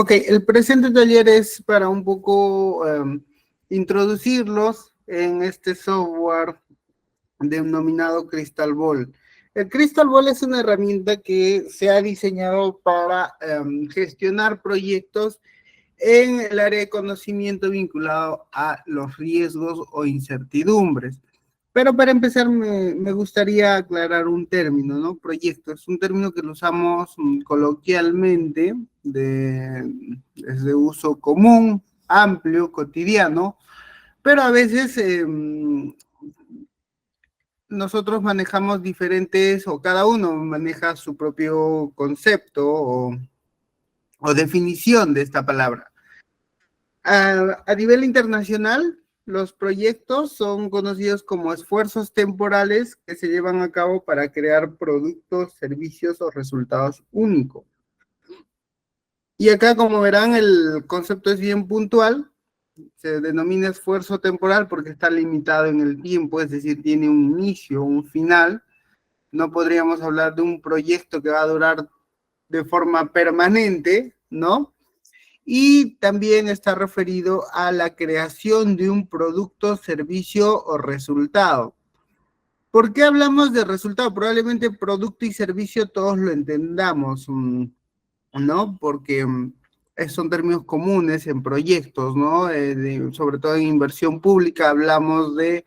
Ok, el presente taller es para un poco introducirlos en este software denominado Crystal Ball. El Crystal Ball es una herramienta que se ha diseñado para gestionar proyectos en el área de conocimiento vinculado a los riesgos o incertidumbres. Pero para empezar me gustaría aclarar un término, ¿no? Proyecto es un término que lo usamos coloquialmente, es de uso común, amplio, cotidiano, pero a veces nosotros manejamos diferentes, o cada uno maneja su propio concepto o definición de esta palabra. A nivel internacional, los proyectos son conocidos como esfuerzos temporales que se llevan a cabo para crear productos, servicios o resultados únicos. Y acá, como verán, el concepto es bien puntual. Se denomina esfuerzo temporal porque está limitado en el tiempo, es decir, tiene un inicio, un final. No podríamos hablar de un proyecto que va a durar de forma permanente, ¿no? Y también está referido a la creación de un producto, servicio o resultado. ¿Por qué hablamos de resultado? Probablemente producto y servicio todos lo entendamos, ¿no? Porque son términos comunes en proyectos, ¿no? Sobre todo en inversión pública hablamos de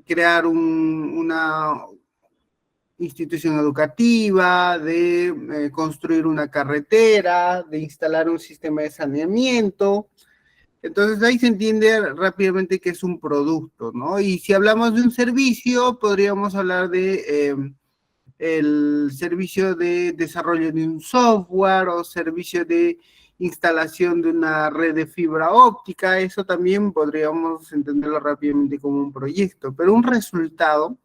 crear una institución educativa, de construir una carretera, de instalar un sistema de saneamiento. Entonces ahí se entiende rápidamente que es un producto, ¿no? Y si hablamos de un servicio, podríamos hablar de el servicio de desarrollo de un software o servicio de instalación de una red de fibra óptica. Eso también podríamos entenderlo rápidamente como un proyecto, pero un resultado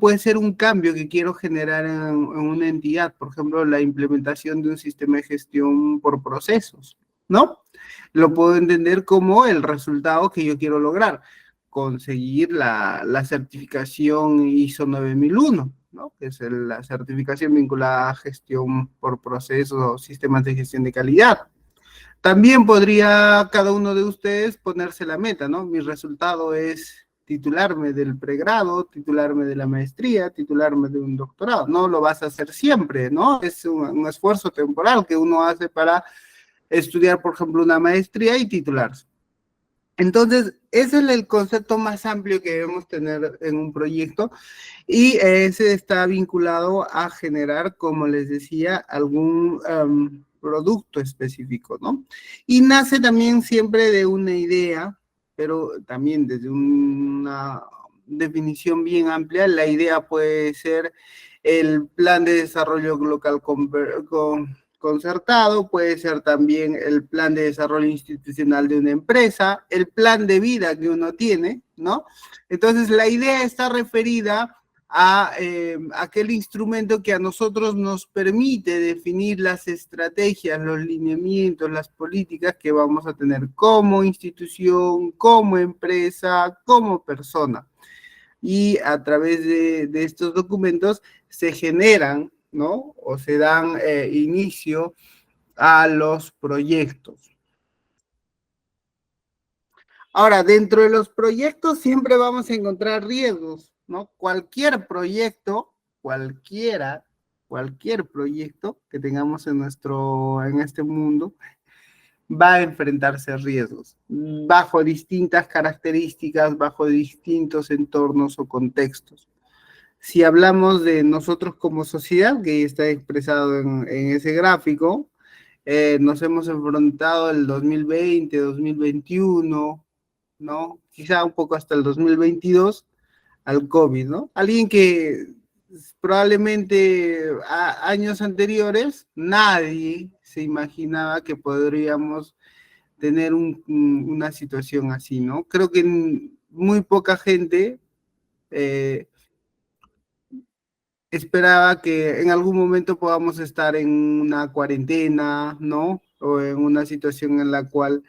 puede ser un cambio que quiero generar en una entidad, por ejemplo, la implementación de un sistema de gestión por procesos, ¿no? Lo puedo entender como el resultado que yo quiero lograr, conseguir la certificación ISO 9001, ¿no? Que es la certificación vinculada a gestión por procesos o sistemas de gestión de calidad. También podría cada uno de ustedes ponerse la meta, ¿no? Mi resultado es titularme del pregrado, titularme de la maestría, titularme de un doctorado. No lo vas a hacer siempre, ¿no? Es un esfuerzo temporal que uno hace para estudiar, por ejemplo, una maestría y titularse. Entonces, ese es el concepto más amplio que debemos tener en un proyecto y ese está vinculado a generar, como les decía, algún producto específico, ¿no? Y nace también siempre de una idea, pero también desde una definición bien amplia. La idea puede ser el plan de desarrollo local concertado, puede ser también el plan de desarrollo institucional de una empresa, el plan de vida que uno tiene, ¿no? Entonces, la idea está referida a aquel instrumento que a nosotros nos permite definir las estrategias, los lineamientos, las políticas que vamos a tener como institución, como empresa, como persona. Y a través de estos documentos se generan, ¿no? O se dan inicio a los proyectos. Ahora, dentro de los proyectos siempre vamos a encontrar riesgos, ¿no? Cualquier proyecto, cualquier proyecto que tengamos en este mundo, va a enfrentarse a riesgos, bajo distintas características, bajo distintos entornos o contextos. Si hablamos de nosotros como sociedad, que está expresado en ese gráfico, nos hemos enfrentado el 2020, 2021, ¿no? Quizá un poco hasta el 2022 al COVID, ¿no? Alguien que probablemente años anteriores nadie se imaginaba que podríamos tener una situación así, ¿no? Creo que muy poca gente esperaba que en algún momento podamos estar en una cuarentena, ¿no? O en una situación en la cual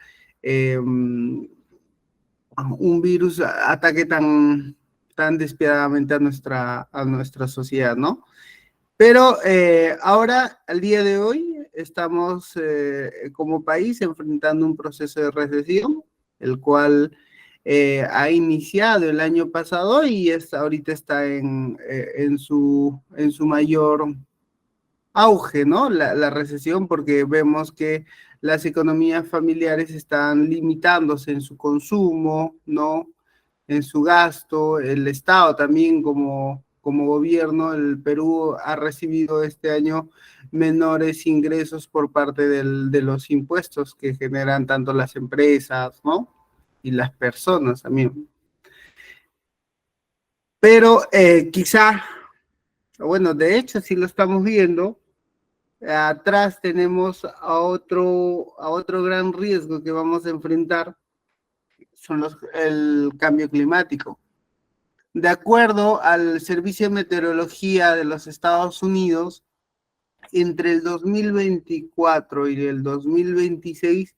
un virus ataque tan despiadadamente a nuestra sociedad, ¿no? Pero ahora, al día de hoy, estamos como país enfrentando un proceso de recesión, el cual ha iniciado el año pasado y ahorita está en su mayor auge, ¿no? La recesión, porque vemos que las economías familiares están limitándose en su consumo, ¿no? En su gasto, el Estado también como gobierno, el Perú ha recibido este año menores ingresos por parte de los impuestos que generan tanto las empresas, ¿no? Y las personas también. Pero quizá, bueno, de hecho, si lo estamos viendo, atrás tenemos a otro gran riesgo que vamos a enfrentar, el cambio climático. De acuerdo al Servicio de Meteorología de los Estados Unidos, entre el 2024 y el 2026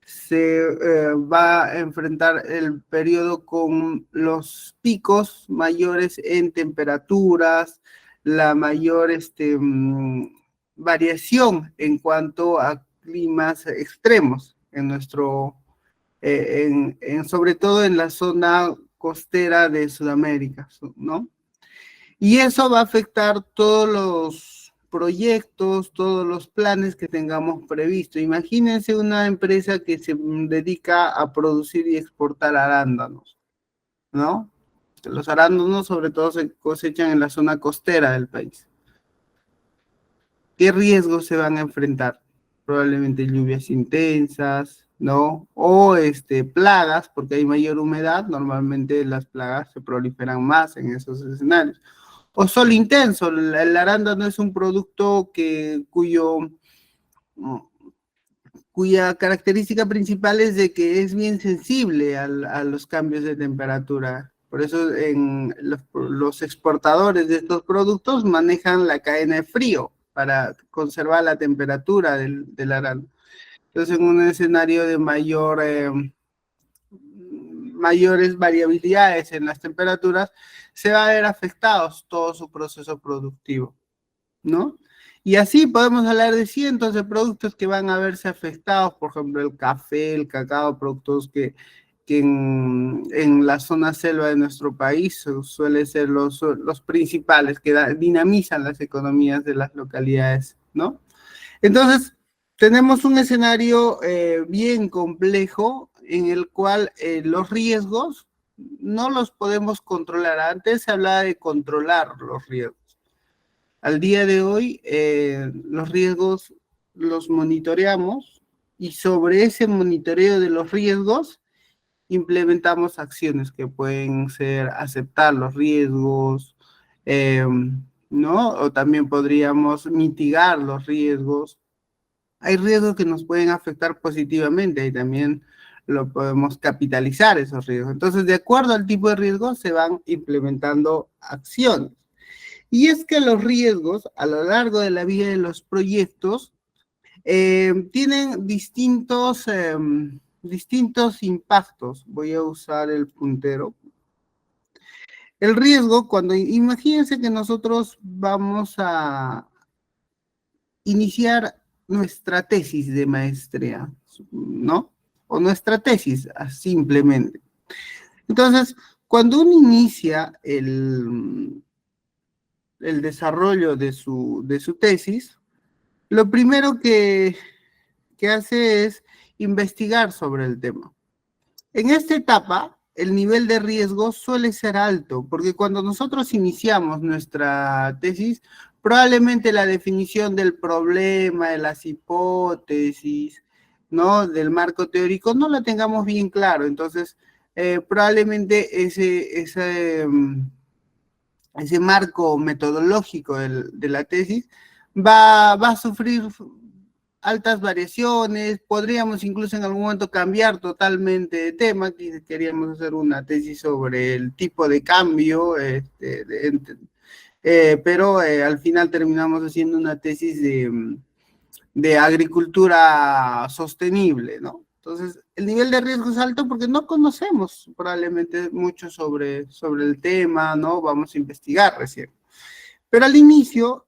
se va a enfrentar el periodo con los picos mayores en temperaturas, la mayor variación en cuanto a climas extremos en sobre todo en la zona costera de Sudamérica, ¿no? Y eso va a afectar todos los proyectos, todos los planes que tengamos previsto. Imagínense una empresa que se dedica a producir y exportar arándanos, ¿no? Los arándanos sobre todo se cosechan en la zona costera del país. ¿Qué riesgos se van a enfrentar? Probablemente lluvias intensas, ¿no? O plagas, porque hay mayor humedad, normalmente las plagas se proliferan más en esos escenarios. O sol intenso, el arándano es un producto cuya característica principal es de que es bien sensible a los cambios de temperatura. Por eso los exportadores de estos productos manejan la cadena de frío para conservar la temperatura del arándano. Entonces, en un escenario de mayores variabilidades en las temperaturas, se va a ver afectados todo su proceso productivo, ¿no? Y así podemos hablar de cientos de productos que van a verse afectados, por ejemplo, el café, el cacao, productos que en la zona selva de nuestro país suelen ser los principales, que dinamizan las economías de las localidades, ¿no? Entonces, tenemos un escenario bien complejo en el cual los riesgos no los podemos controlar. Antes se hablaba de controlar los riesgos. Al día de hoy, los riesgos los monitoreamos y sobre ese monitoreo de los riesgos implementamos acciones que pueden ser aceptar los riesgos, ¿no? O también podríamos mitigar los riesgos. Hay riesgos que nos pueden afectar positivamente y también lo podemos capitalizar esos riesgos. Entonces, de acuerdo al tipo de riesgo, se van implementando acciones. Y es que los riesgos a lo largo de la vida de los proyectos tienen distintos impactos. Voy a usar el puntero. El riesgo, imagínense que nosotros vamos a iniciar nuestra tesis de maestría, ¿no? O nuestra tesis, simplemente. Entonces, cuando uno inicia el desarrollo de su tesis, lo primero que hace es investigar sobre el tema. En esta etapa, el nivel de riesgo suele ser alto, porque cuando nosotros iniciamos nuestra tesis, probablemente la definición del problema, de las hipótesis, ¿no? Del marco teórico, no la tengamos bien claro. Entonces, probablemente ese marco metodológico de la tesis va a sufrir altas variaciones, podríamos incluso en algún momento cambiar totalmente de tema, queríamos hacer una tesis sobre el tipo de cambio, pero al final terminamos haciendo una tesis de agricultura sostenible, ¿no? Entonces, el nivel de riesgo es alto porque no conocemos probablemente mucho sobre el tema, ¿no? Vamos a investigar recién. Pero al inicio,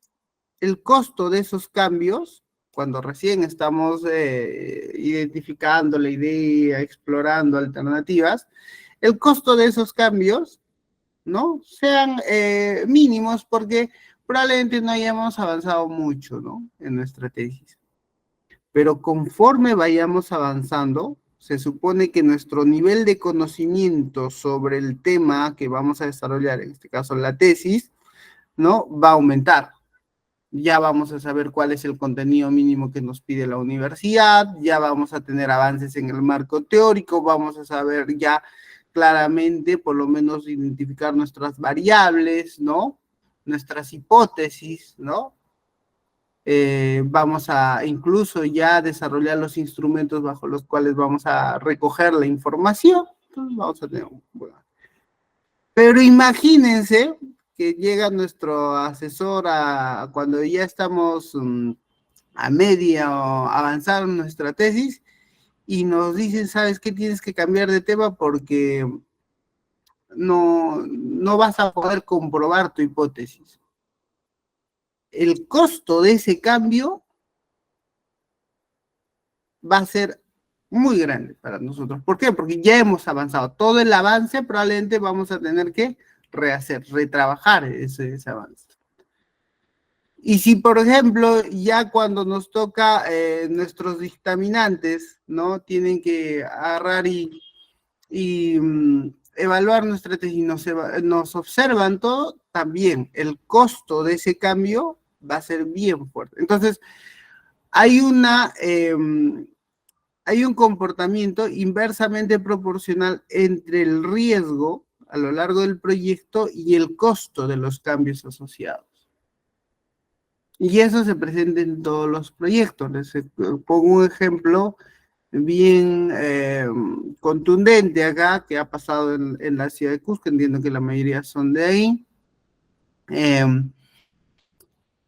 el costo de esos cambios cuando recién estamos identificando la idea, explorando alternativas, el costo de esos cambios, ¿no? Sean mínimos porque probablemente no hayamos avanzado mucho, ¿no? En nuestra tesis. Pero conforme vayamos avanzando, se supone que nuestro nivel de conocimiento sobre el tema que vamos a desarrollar, en este caso la tesis, ¿no? Va a aumentar. Ya vamos a saber cuál es el contenido mínimo que nos pide la universidad, ya vamos a tener avances en el marco teórico, vamos a saber ya claramente, por lo menos, identificar nuestras variables, ¿no? Nuestras hipótesis, ¿no? Vamos a incluso ya desarrollar los instrumentos bajo los cuales vamos a recoger la información. Entonces vamos a tener bueno. Pero imagínense que llega nuestro asesor cuando ya estamos a media o avanzar en nuestra tesis y nos dicen, ¿sabes qué? Tienes que cambiar de tema porque no vas a poder comprobar tu hipótesis. El costo de ese cambio va a ser muy grande para nosotros. ¿Por qué? Porque ya hemos avanzado. Todo el avance probablemente vamos a tener que rehacer, retrabajar ese avance. Y si, por ejemplo, ya cuando nos toca nuestros dictaminantes, ¿no? Tienen que agarrar y evaluar nuestra tesis y nos observan todo, también el costo de ese cambio va a ser bien fuerte. Entonces, hay hay un comportamiento inversamente proporcional entre el riesgo a lo largo del proyecto y el costo de los cambios asociados. Y eso se presenta en todos los proyectos. Les pongo un ejemplo bien contundente acá, que ha pasado en la ciudad de Cusco, entiendo que la mayoría son de ahí.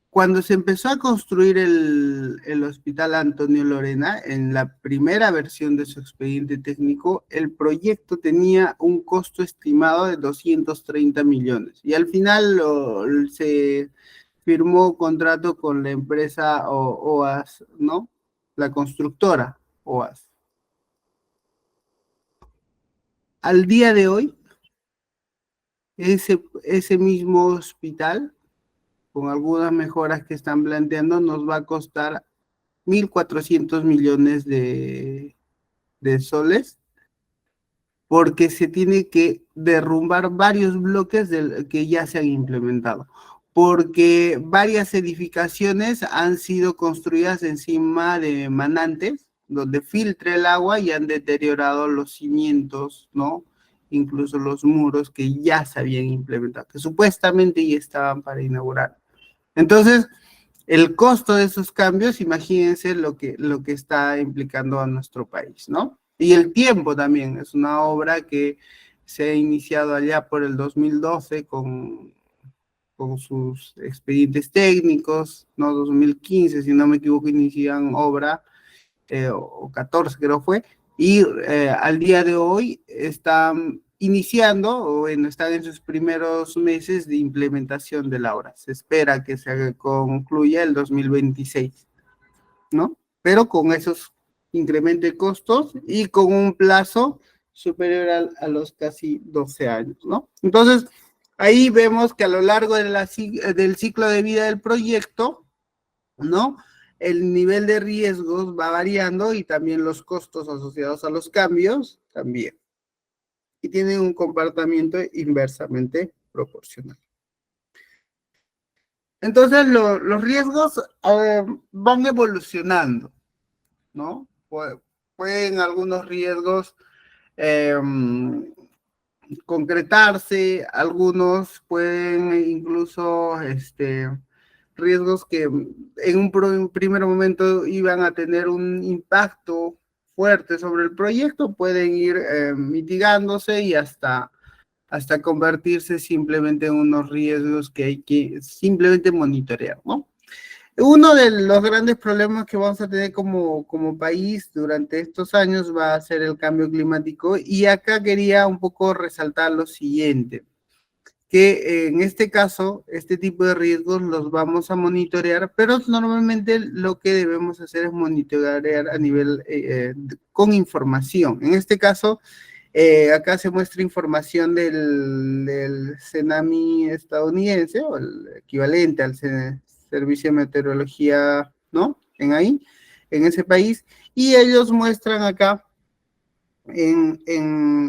Cuando se empezó a construir el Hospital Antonio Lorena, en la primera versión de su expediente técnico, el proyecto tenía un costo estimado de 230 millones. Y al final se firmó contrato con la empresa OAS, ¿no? La constructora OAS. Al día de hoy, ese mismo hospital, con algunas mejoras que están planteando, nos va a costar 1.400 millones de soles, porque se tiene que derrumbar varios bloques que ya se han implementado, porque varias edificaciones han sido construidas encima de manantes, donde filtra el agua y han deteriorado los cimientos, ¿no? Incluso los muros que ya se habían implementado, que supuestamente ya estaban para inaugurar. Entonces, el costo de esos cambios, imagínense lo que está implicando a nuestro país, ¿no? Y el tiempo también, es una obra que se ha iniciado allá por el 2012 con sus expedientes técnicos, ¿no? 2015, si no me equivoco, inician obra, o 14 creo fue, y al día de hoy están iniciando, o bueno, están en sus primeros meses de implementación de la obra. Se espera que se concluya el 2026, ¿no? Pero con esos incrementos de costos y con un plazo superior a los casi 12 años, ¿no? Entonces, ahí vemos que a lo largo del ciclo de vida del proyecto, ¿no? El nivel de riesgos va variando y también los costos asociados a los cambios también. Y tienen un comportamiento inversamente proporcional. Entonces, los riesgos van evolucionando, ¿no? Pueden algunos riesgos concretarse, algunos pueden incluso riesgos que en un primer momento iban a tener un impacto fuerte sobre el proyecto, pueden ir mitigándose y hasta convertirse simplemente en unos riesgos que hay que simplemente monitorear, ¿no? Uno de los grandes problemas que vamos a tener como país durante estos años va a ser el cambio climático, y acá quería un poco resaltar lo siguiente, que en este caso, este tipo de riesgos los vamos a monitorear, pero normalmente lo que debemos hacer es monitorear a nivel con información. En este caso, acá se muestra información del CENAMI estadounidense, o el equivalente al Servicio de Meteorología, ¿no? En ese país, y ellos muestran acá en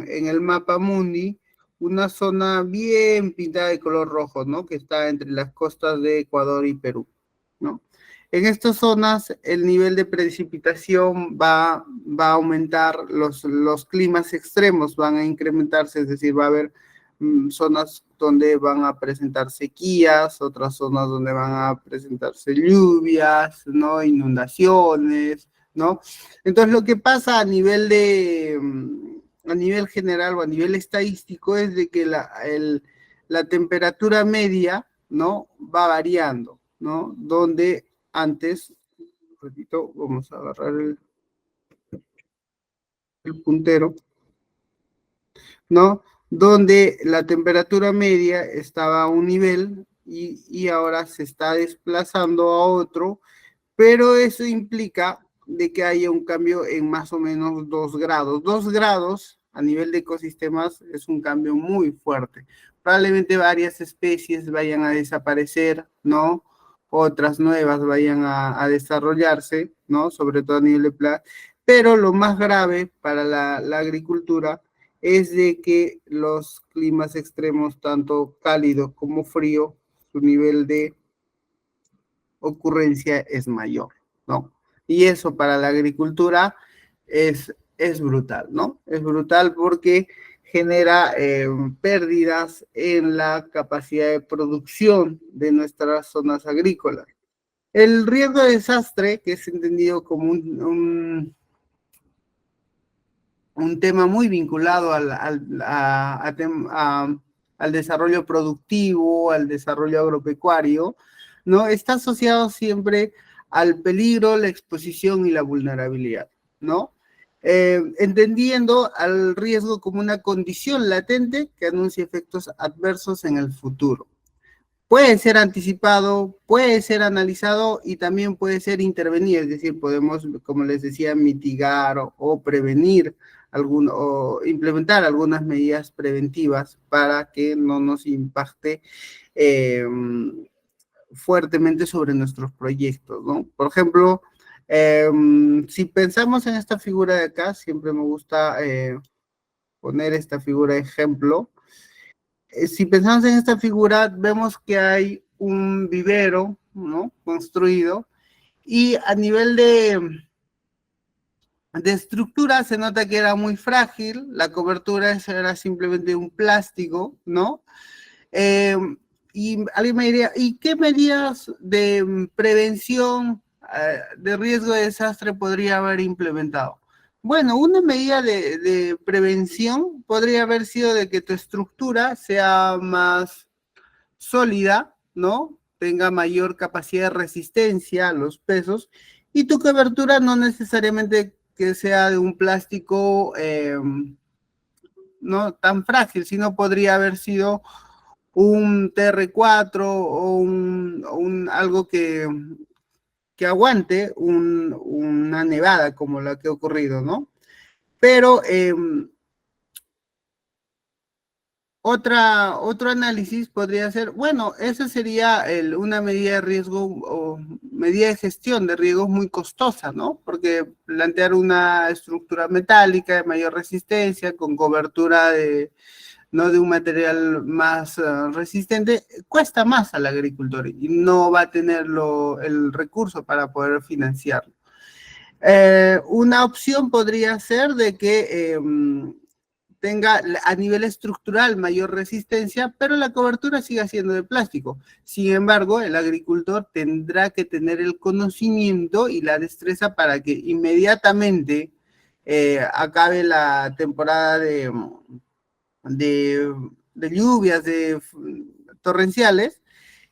el mapa mundi una zona bien pintada de color rojo, ¿no? Que está entre las costas de Ecuador y Perú, ¿no? En estas zonas el nivel de precipitación va a aumentar, los climas extremos van a incrementarse, es decir, va a haber zonas donde van a presentar sequías, otras zonas donde van a presentarse lluvias, ¿no? Inundaciones, ¿no? Entonces lo que pasa a nivel a nivel general o a nivel estadístico es de que la temperatura media, ¿no? Va variando, ¿no? Donde antes, un ratito, vamos a agarrar el puntero, ¿no? Donde la temperatura media estaba a un nivel y ahora se está desplazando a otro, pero eso implica de que haya un cambio en más o menos 2 grados. 2 grados a nivel de ecosistemas es un cambio muy fuerte. Probablemente varias especies vayan a desaparecer, ¿no? Otras nuevas vayan a desarrollarse, ¿no? Sobre todo a nivel de planta. Pero lo más grave para la agricultura es de que los climas extremos, tanto cálido como frío, su nivel de ocurrencia es mayor, ¿no? Y eso para la agricultura es brutal, ¿no? Es brutal porque genera pérdidas en la capacidad de producción de nuestras zonas agrícolas. El riesgo de desastre, que es entendido como un tema muy vinculado al desarrollo productivo, al desarrollo agropecuario, ¿no? Está asociado siempre al peligro, la exposición y la vulnerabilidad, ¿no? Entendiendo al riesgo como una condición latente que anuncia efectos adversos en el futuro. Puede ser anticipado, puede ser analizado y también puede ser intervenido, es decir, podemos, como les decía, mitigar o prevenir o implementar algunas medidas preventivas para que no nos impacte eh, fuertemente sobre nuestros proyectos, ¿no? Por ejemplo, si pensamos en esta figura de acá, siempre me gusta poner esta figura de ejemplo. Si pensamos en esta figura, vemos que hay un vivero, ¿no? Construido, y a nivel de estructura se nota que era muy frágil, la cobertura era simplemente un plástico, ¿no? Eh, y alguien me diría, ¿y qué medidas de prevención de riesgo de desastre podría haber implementado? Bueno, una medida de prevención podría haber sido de que tu estructura sea más sólida, ¿no? Tenga mayor capacidad de resistencia a los pesos y tu cobertura no necesariamente que sea de un plástico no tan frágil, sino podría haber sido un TR4 o algo que aguante una nevada como la que ha ocurrido, ¿no? Pero otro análisis podría ser, bueno, esa sería una medida de riesgo o medida de gestión de riesgos muy costosa, ¿no? Porque plantear una estructura metálica de mayor resistencia con cobertura no de un material más resistente, cuesta más al agricultor y no va a tener el recurso para poder financiarlo. Una opción podría ser de que tenga a nivel estructural mayor resistencia, pero la cobertura siga siendo de plástico. Sin embargo, el agricultor tendrá que tener el conocimiento y la destreza para que inmediatamente acabe la temporada de lluvias, torrenciales,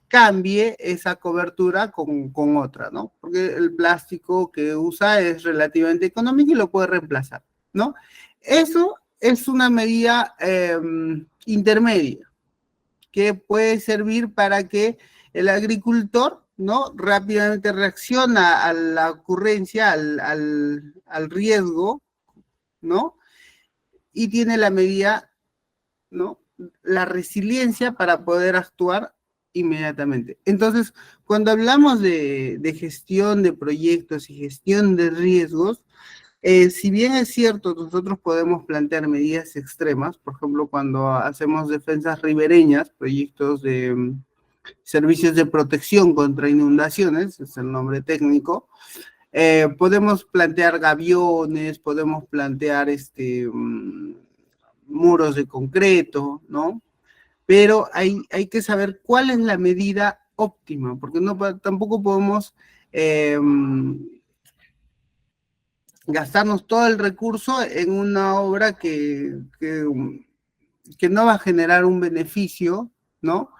cambie esa cobertura con otra, ¿no? Porque el plástico que usa es relativamente económico y lo puede reemplazar, ¿no? Eso es una medida intermedia. que puede servir para que el agricultor, ¿no?, rápidamente reacciona a la ocurrencia, al riesgo, ¿no?, y tiene la medida, ¿no?, la resiliencia para poder actuar inmediatamente. Entonces, cuando hablamos de gestión de proyectos y gestión de riesgos, si bien es cierto, nosotros podemos plantear medidas extremas, por ejemplo, cuando hacemos defensas ribereñas, proyectos de servicios de protección contra inundaciones, es el nombre técnico, podemos plantear gaviones, podemos plantear muros de concreto, ¿no? Pero hay que saber cuál es la medida óptima, porque no, tampoco podemos gastarnos todo el recurso en una obra que no va a generar un beneficio, ¿no?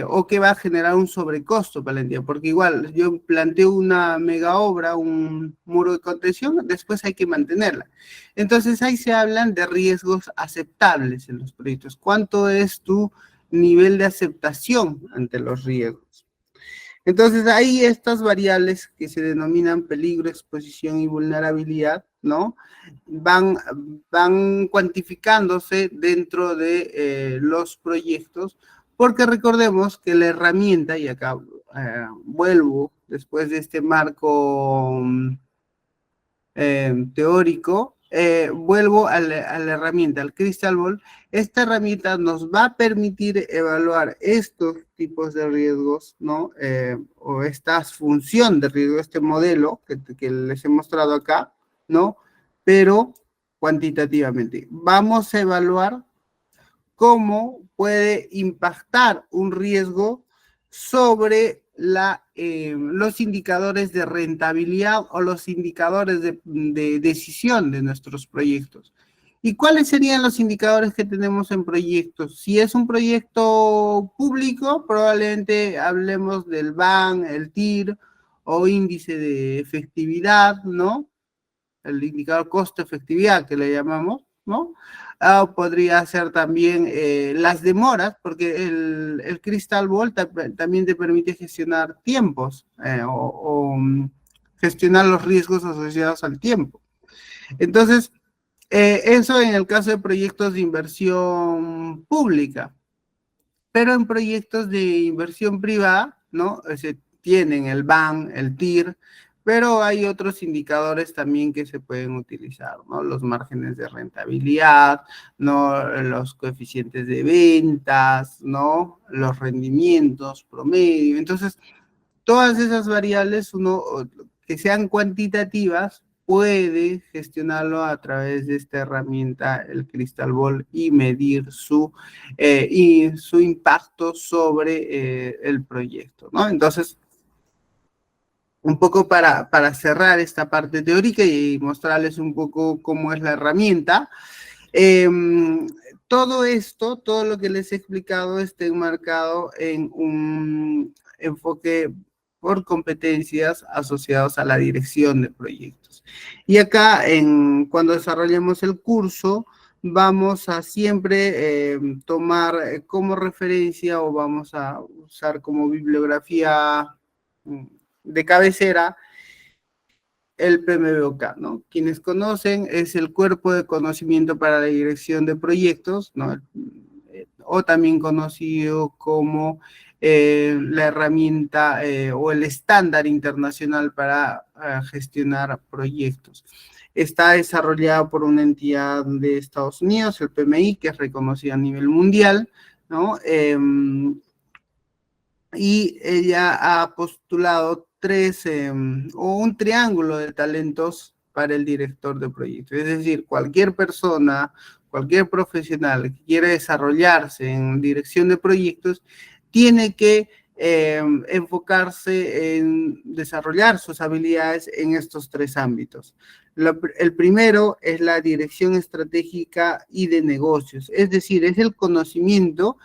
O que va a generar un sobrecosto para la entidad, porque igual yo planteo una mega obra, un muro de contención, después hay que mantenerla. Entonces ahí se hablan de riesgos aceptables en los proyectos. ¿Cuánto es tu nivel de aceptación ante los riesgos? Entonces, hay estas variables que se denominan peligro, exposición y vulnerabilidad, ¿no? Van cuantificándose dentro de los proyectos, porque recordemos que la herramienta, y acá vuelvo después de este marco teórico, vuelvo a la herramienta, al Crystal Ball. Esta herramienta nos va a permitir evaluar estos tipos de riesgos, ¿no? O esta función de riesgo, este modelo que les he mostrado acá, ¿no? Pero cuantitativamente. Vamos a evaluar cómo puede impactar un riesgo sobre los indicadores de rentabilidad o los indicadores de decisión de nuestros proyectos. ¿Y cuáles serían los indicadores que tenemos en proyectos? Si es un proyecto público, probablemente hablemos del BAN, el TIR o índice de efectividad, ¿no? El indicador costo-efectividad que le llamamos, ¿no? Podría ser también las demoras, porque el Crystal Ball también te permite gestionar tiempos o gestionar los riesgos asociados al tiempo. Entonces, eso en el caso de proyectos de inversión pública, pero en proyectos de inversión privada, ¿no? Tienen el BAN, el TIR, pero hay otros indicadores también que se pueden utilizar, ¿no? Los márgenes de rentabilidad, ¿no? Los coeficientes de ventas, ¿no? Los rendimientos promedio. Entonces, todas esas variables, que sean cuantitativas, puede gestionarlo a través de esta herramienta, el Crystal Ball, y medir su impacto sobre el proyecto, ¿no? Entonces, un poco para cerrar esta parte teórica y mostrarles un poco cómo es la herramienta. Todo esto, todo lo que les he explicado está enmarcado en un enfoque por competencias asociados a la dirección de proyectos. Y acá, cuando desarrollemos el curso, vamos a siempre tomar como referencia o vamos a usar como bibliografía de cabecera el PMBOK, ¿no? Quienes conocen, es el Cuerpo de Conocimiento para la Dirección de Proyectos, ¿no? O también conocido como la herramienta o el estándar internacional para gestionar proyectos. Está desarrollado por una entidad de Estados Unidos, el PMI, que es reconocida a nivel mundial, ¿no? Y ella ha postulado o un triángulo de talentos para el director de proyectos. Es decir, cualquier persona, cualquier profesional que quiera desarrollarse en dirección de proyectos, tiene que enfocarse en desarrollar sus habilidades en estos tres ámbitos. El primero es la dirección estratégica y de negocios, es decir, es el conocimiento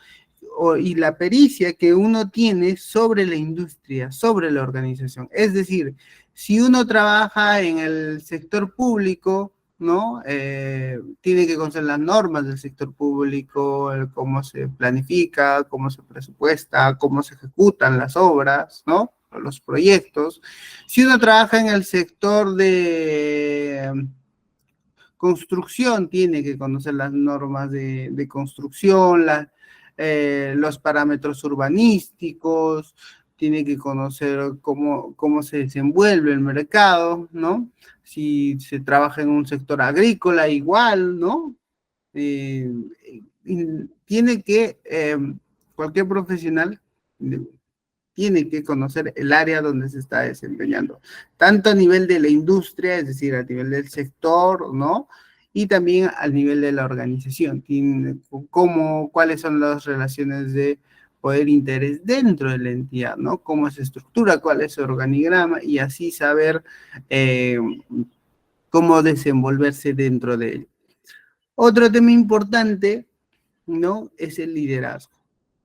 y la pericia que uno tiene sobre la industria, sobre la organización. Es decir, si uno trabaja en el sector público, ¿no? Tiene que conocer las normas del sector público, cómo se planifica, cómo se presupuesta, cómo se ejecutan las obras, ¿no? Los proyectos. Si uno trabaja en el sector de construcción, tiene que conocer las normas de construcción, los parámetros urbanísticos, tiene que conocer cómo se desenvuelve el mercado, ¿no? Si se trabaja en un sector agrícola, igual, ¿no? Tiene que, cualquier profesional tiene que conocer el área donde se está desempeñando, tanto a nivel de la industria, es decir, a nivel del sector, ¿no? Y también al nivel de la organización, cuáles son las relaciones de poder e interés dentro de la entidad, ¿no? Cómo se estructura, cuál es su organigrama, y así saber cómo desenvolverse dentro de él. Otro tema importante, ¿no? Es el liderazgo.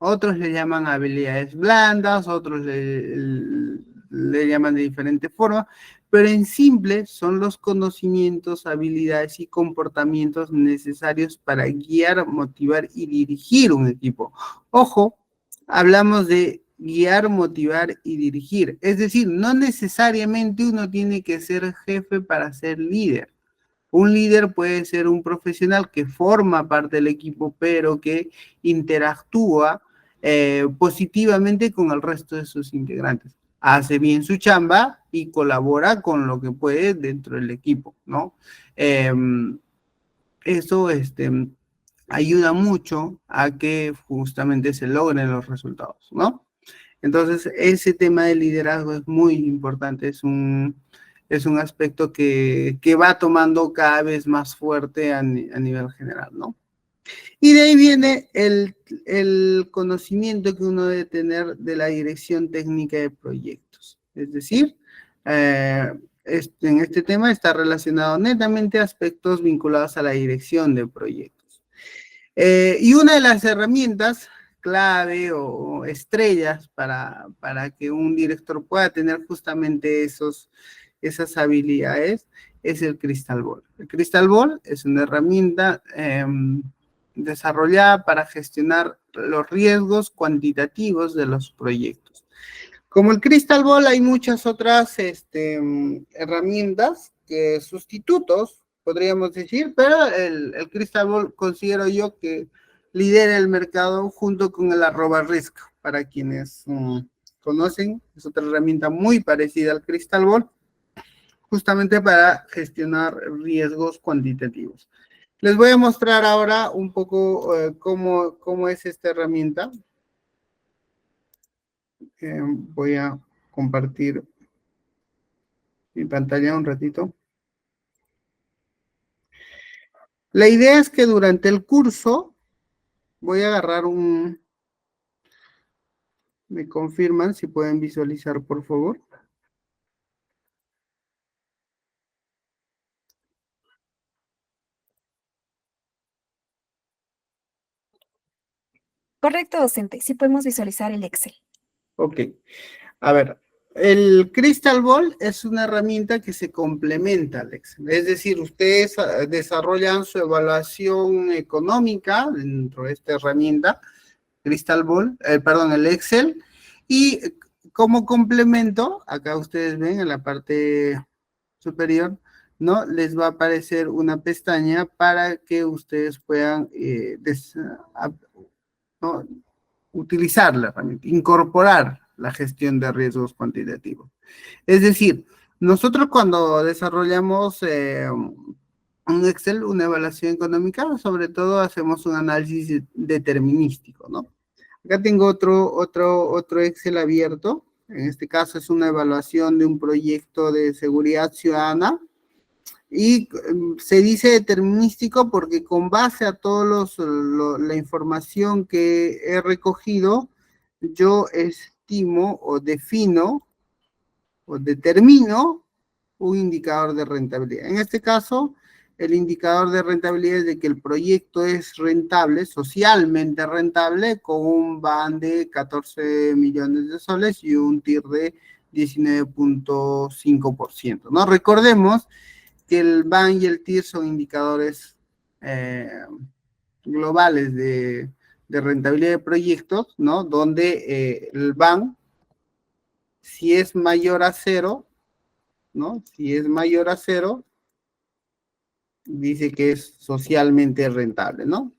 Otros le llaman habilidades blandas, otros le llaman de diferentes formas, pero en simple son los conocimientos, habilidades y comportamientos necesarios para guiar, motivar y dirigir un equipo. Ojo, hablamos de guiar, motivar y dirigir. Es decir, no necesariamente uno tiene que ser jefe para ser líder. Un líder puede ser un profesional que forma parte del equipo, pero que interactúa positivamente con el resto de sus integrantes. Hace bien su chamba y colabora con lo que puede dentro del equipo, ¿no? Eso ayuda mucho a que justamente se logren los resultados, ¿no? Entonces, ese tema del liderazgo es muy importante, es un aspecto que va tomando cada vez más fuerte a nivel general, ¿no? Y de ahí viene el conocimiento que uno debe tener de la dirección técnica de proyectos. Es decir, en este tema está relacionado netamente a aspectos vinculados a la dirección de proyectos. Y una de las herramientas clave o estrellas para que un director pueda tener justamente esas habilidades es el Crystal Ball. El Crystal Ball es una herramienta desarrollada para gestionar los riesgos cuantitativos de los proyectos. Como el Crystal Ball hay muchas otras herramientas, sustitutos, podríamos decir, pero el Crystal Ball considero yo que lidera el mercado junto con el @risk. Para quienes conocen, es otra herramienta muy parecida al Crystal Ball, justamente para gestionar riesgos cuantitativos. Les voy a mostrar ahora un poco cómo es esta herramienta. Voy a compartir mi pantalla un ratito. La idea es que durante el curso voy a agarrar me confirman si pueden visualizar, por favor. Correcto, docente. Sí podemos visualizar el Excel. Ok. A ver, el Crystal Ball es una herramienta que se complementa al Excel. Es decir, ustedes desarrollan su evaluación económica dentro de esta herramienta, Crystal Ball, perdón, el Excel, y como complemento, acá ustedes ven en la parte superior, ¿no? Les va a aparecer una pestaña para que ustedes puedan ¿no? utilizar la herramienta, incorporar la gestión de riesgos cuantitativos. Es decir, nosotros cuando desarrollamos un Excel, una evaluación económica, sobre todo hacemos un análisis determinístico, ¿no? Acá tengo otro Excel abierto. En este caso es una evaluación de un proyecto de seguridad ciudadana. Y se dice determinístico porque con base a toda la información que he recogido, yo estimo o defino o determino un indicador de rentabilidad. En este caso, el indicador de rentabilidad es de que el proyecto es rentable, socialmente rentable, con un BAN de 14 millones de soles y un TIR de 19.5%, ¿no? Recordemos que el BAN y el TIR son indicadores globales de rentabilidad de proyectos, ¿no? Donde el BAN, si es mayor a 0, ¿no? Si es mayor a 0, dice que es socialmente rentable, ¿no?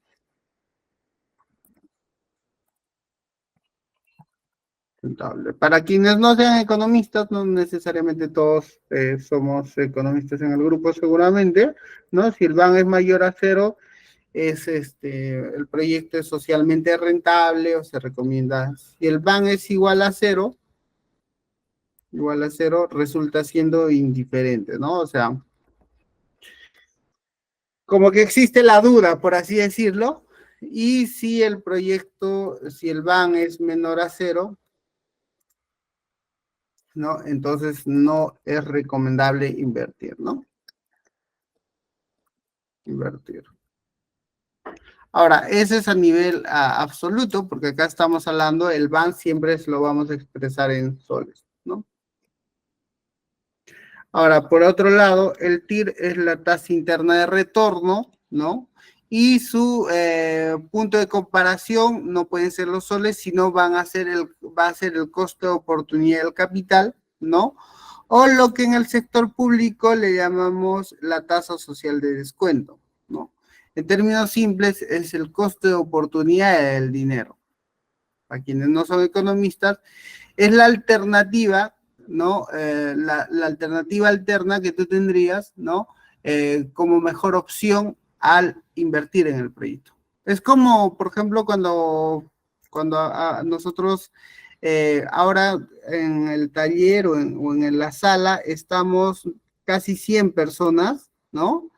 Rentable. Para quienes no sean economistas, no necesariamente todos somos economistas en el grupo seguramente, ¿no? Si el BAN es mayor a 0, es el proyecto es socialmente rentable o se recomienda. Si el BAN es igual a 0, resulta siendo indiferente, ¿no? O sea, como que existe la duda, por así decirlo, y si el proyecto, si el BAN es menor a 0, ¿no? Entonces no es recomendable invertir, ¿no? Invertir. Ahora, ese es a nivel absoluto, porque acá estamos hablando, el BAN siempre lo vamos a expresar en soles, ¿no? Ahora, por otro lado, el TIR es la tasa interna de retorno, ¿no? Y su punto de comparación no pueden ser los soles, sino va a ser el costo de oportunidad del capital, ¿no? O lo que en el sector público le llamamos la tasa social de descuento, ¿no? En términos simples, es el costo de oportunidad del dinero. Para quienes no son economistas, es la alternativa, ¿no? La alternativa alterna que tú tendrías, ¿no? Como mejor opción al invertir en el proyecto. Es como, por ejemplo, cuando nosotros ahora en el taller o en la sala estamos casi 100 personas, ¿no?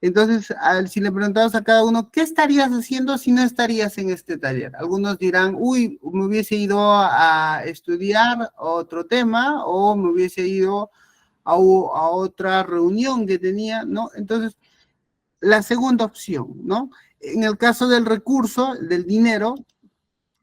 Entonces, si le preguntabas a cada uno, ¿qué estarías haciendo si no estarías en este taller? Algunos dirán, uy, me hubiese ido a estudiar otro tema o me hubiese ido a otra reunión que tenía, ¿no? Entonces, la segunda opción, ¿no? En el caso del recurso, del dinero,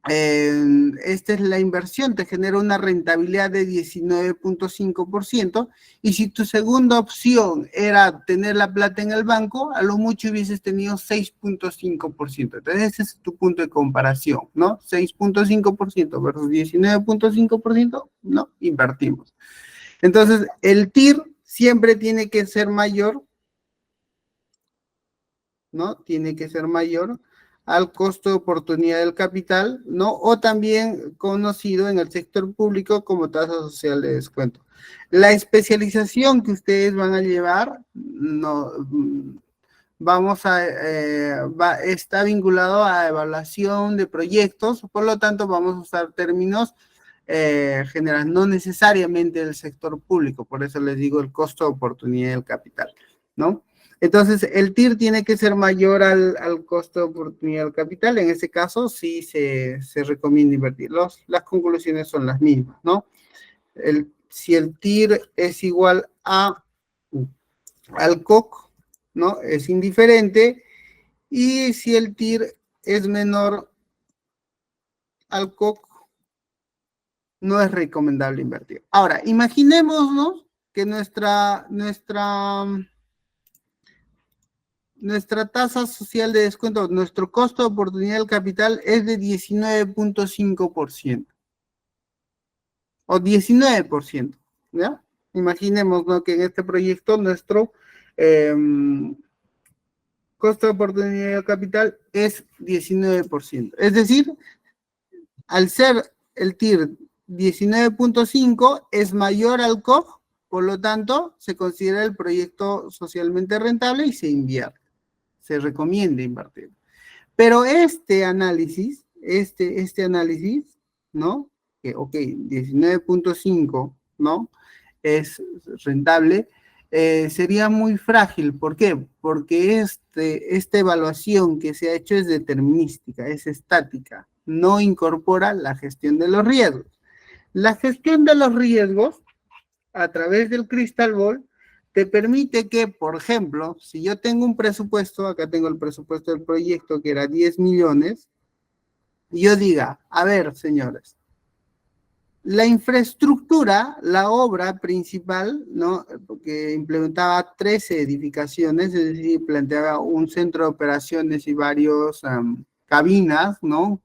esta es la inversión, te genera una rentabilidad de 19.5%, y si tu segunda opción era tener la plata en el banco, a lo mucho hubieses tenido 6.5%. Entonces ese es tu punto de comparación, ¿no? 6.5% versus 19.5%, ¿no? Invertimos. Entonces el TIR siempre tiene que ser mayor, ¿no? Tiene que ser mayor al costo de oportunidad del capital, ¿no? O también conocido en el sector público como tasa social de descuento. La especialización que ustedes van a llevar, no, está vinculado a evaluación de proyectos, por lo tanto vamos a usar términos generales, no necesariamente del sector público, por eso les digo el costo de oportunidad del capital, ¿no? Entonces, el TIR tiene que ser mayor al costo de oportunidad del capital. En ese caso, sí se recomienda invertir. Las conclusiones son las mismas, ¿no? Si el TIR es igual al COC, ¿no? Es indiferente. Y si el TIR es menor al COC, no es recomendable invertir. Ahora, imaginémonos que nuestra tasa social de descuento, nuestro costo de oportunidad del capital es de 19.5% o 19%, ¿ya? Imaginemos, ¿no?, que en este proyecto nuestro costo de oportunidad del capital es 19%. Es decir, al ser el TIR 19.5 es mayor al COG, por lo tanto, se considera el proyecto socialmente rentable y se invierte. Se recomienda invertir. Pero este análisis, ¿no? Que, ok, 19.5, ¿no? Es rentable, sería muy frágil. ¿Por qué? Porque esta evaluación que se ha hecho es determinística, es estática, no incorpora la gestión de los riesgos. La gestión de los riesgos, a través del Crystal Ball, te permite que, por ejemplo, si yo tengo un presupuesto, acá tengo el presupuesto del proyecto que era 10 millones, y yo diga, a ver, señores, La infraestructura, la obra principal, ¿no? Porque implementaba 13 edificaciones, es decir, planteaba un centro de operaciones y varios cabinas, ¿no?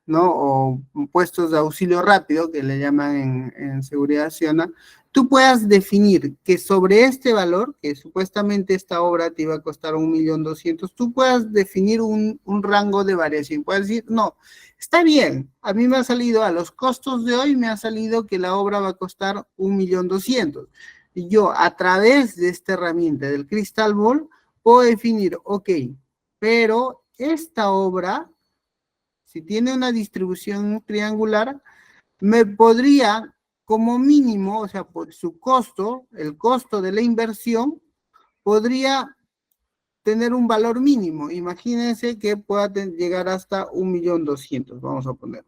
¿No? O puestos de auxilio rápido, que le llaman en seguridad ciudadana, tú puedas definir que sobre este valor, que supuestamente esta obra te iba a costar 1.200.000, tú puedas definir un rango de variación. Puedes decir, no, está bien, a mí me ha salido, a los costos de hoy me ha salido que la obra va a costar 1.200.000. Y yo, a través de esta herramienta del Crystal Ball, puedo definir, ok, pero esta obra, si tiene una distribución triangular, me podría, como mínimo, o sea, por su costo, el costo de la inversión, podría tener un valor mínimo. Imagínense que pueda llegar hasta 1.200.000, vamos a poner,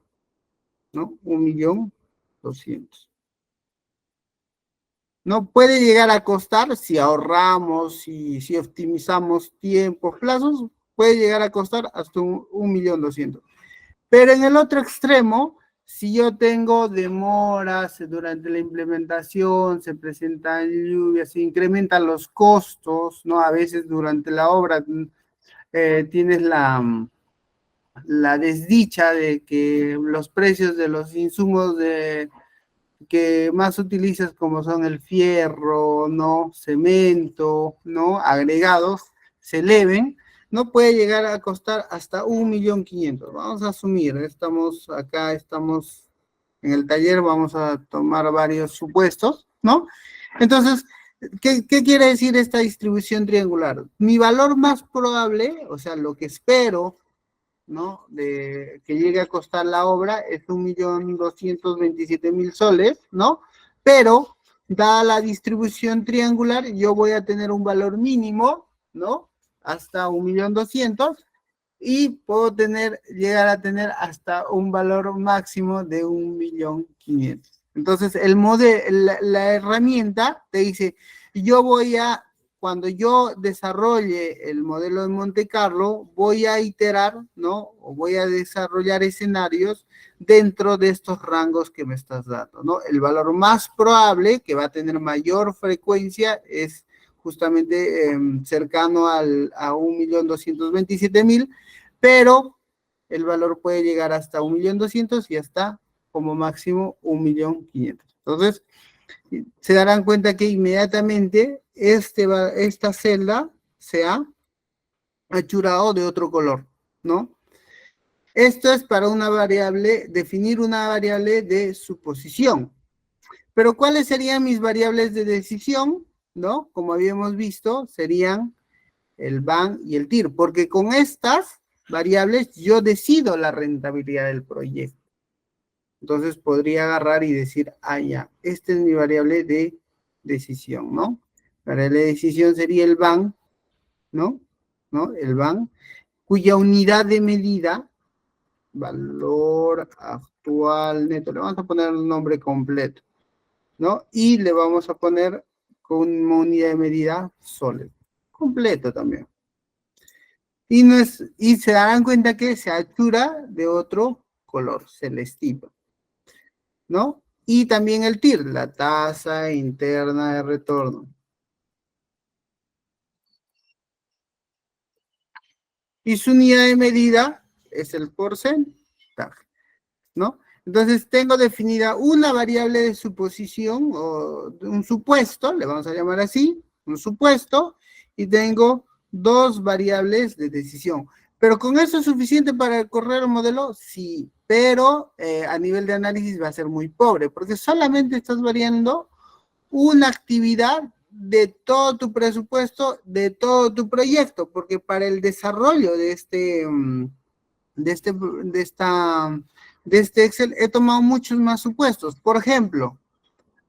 ¿no? 1.200.000. No puede llegar a costar, si ahorramos, si optimizamos tiempos, plazos, puede llegar a costar hasta 1.200.000. Pero en el otro extremo, si yo tengo demoras durante la implementación, se presentan lluvias, se incrementan los costos, ¿no? A veces durante la obra tienes la desdicha de que los precios de los insumos que más utilizas, como son el fierro, ¿no? Cemento, ¿no? Agregados, se eleven, no puede llegar a costar hasta 1.500.000. Vamos a asumir, estamos en el taller, vamos a tomar varios supuestos, ¿no? Entonces, ¿qué quiere decir esta distribución triangular? Mi valor más probable, o sea, lo que espero, ¿no? De que llegue a costar la obra es 1.227.000 soles, ¿no? Pero, dada la distribución triangular, yo voy a tener un valor mínimo, ¿no? Hasta 1.200.000 y puedo llegar a tener hasta un valor máximo de 1.500.000. Entonces, la herramienta te dice, cuando yo desarrolle el modelo de Monte Carlo, voy a iterar, ¿no? O voy a desarrollar escenarios dentro de estos rangos que me estás dando, ¿no? El valor más probable, que va a tener mayor frecuencia, es justamente cercano a 1.227.000, pero el valor puede llegar hasta 1.200.000 y hasta como máximo 1.500.000. Entonces, se darán cuenta que inmediatamente esta celda se ha achurado de otro color, ¿no? Esto es para definir una variable de suposición. Pero ¿cuáles serían mis variables de decisión? ¿No? Como habíamos visto, serían el BAN y el TIR, porque con estas variables yo decido la rentabilidad del proyecto. Entonces podría agarrar y decir, ya, esta es mi variable de decisión, ¿no? La variable de decisión sería el BAN, ¿no? El BAN, cuya unidad de medida, valor actual neto, le vamos a poner un nombre completo, ¿no? Y le vamos a poner como unidad de medida soles, completo también. Y se darán cuenta que se achura de otro color, celestito, ¿no? Y también el TIR, la tasa interna de retorno. Y su unidad de medida es el porcentaje, ¿no? Entonces tengo definida una variable de suposición o un supuesto, le vamos a llamar así, un supuesto, y tengo dos variables de decisión. ¿Pero con eso es suficiente para correr el modelo? Sí, pero a nivel de análisis va a ser muy pobre, porque solamente estás variando una actividad de todo tu presupuesto, de todo tu proyecto, porque para el desarrollo de este Excel he tomado muchos más supuestos. Por ejemplo,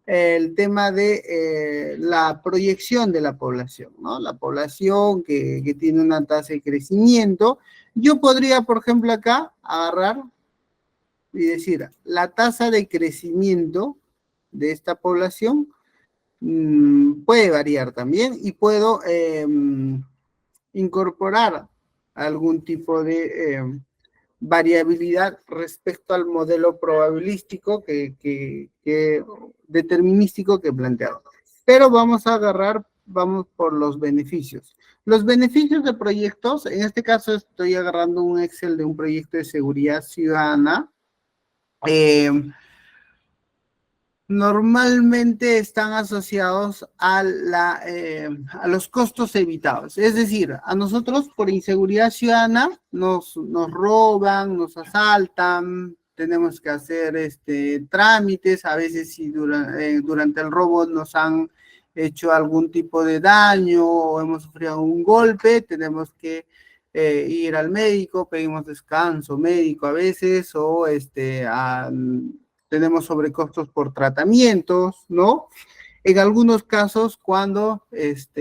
el tema de la proyección de la población, ¿no? La población que tiene una tasa de crecimiento. Yo podría, por ejemplo, acá agarrar y decir, la tasa de crecimiento de esta población puede variar también y puedo incorporar algún tipo de variabilidad respecto al modelo probabilístico determinístico que he planteado. Pero vamos por los beneficios. Los beneficios de proyectos, en este caso estoy agarrando un Excel de un proyecto de seguridad ciudadana. Normalmente están asociados a los costos evitados. Es decir, a nosotros por inseguridad ciudadana nos roban, nos asaltan, tenemos que hacer trámites, a veces si durante el robo nos han hecho algún tipo de daño o hemos sufrido un golpe, tenemos que ir al médico, pedimos descanso médico a veces o tenemos sobrecostos por tratamientos, ¿no? En algunos casos, cuando el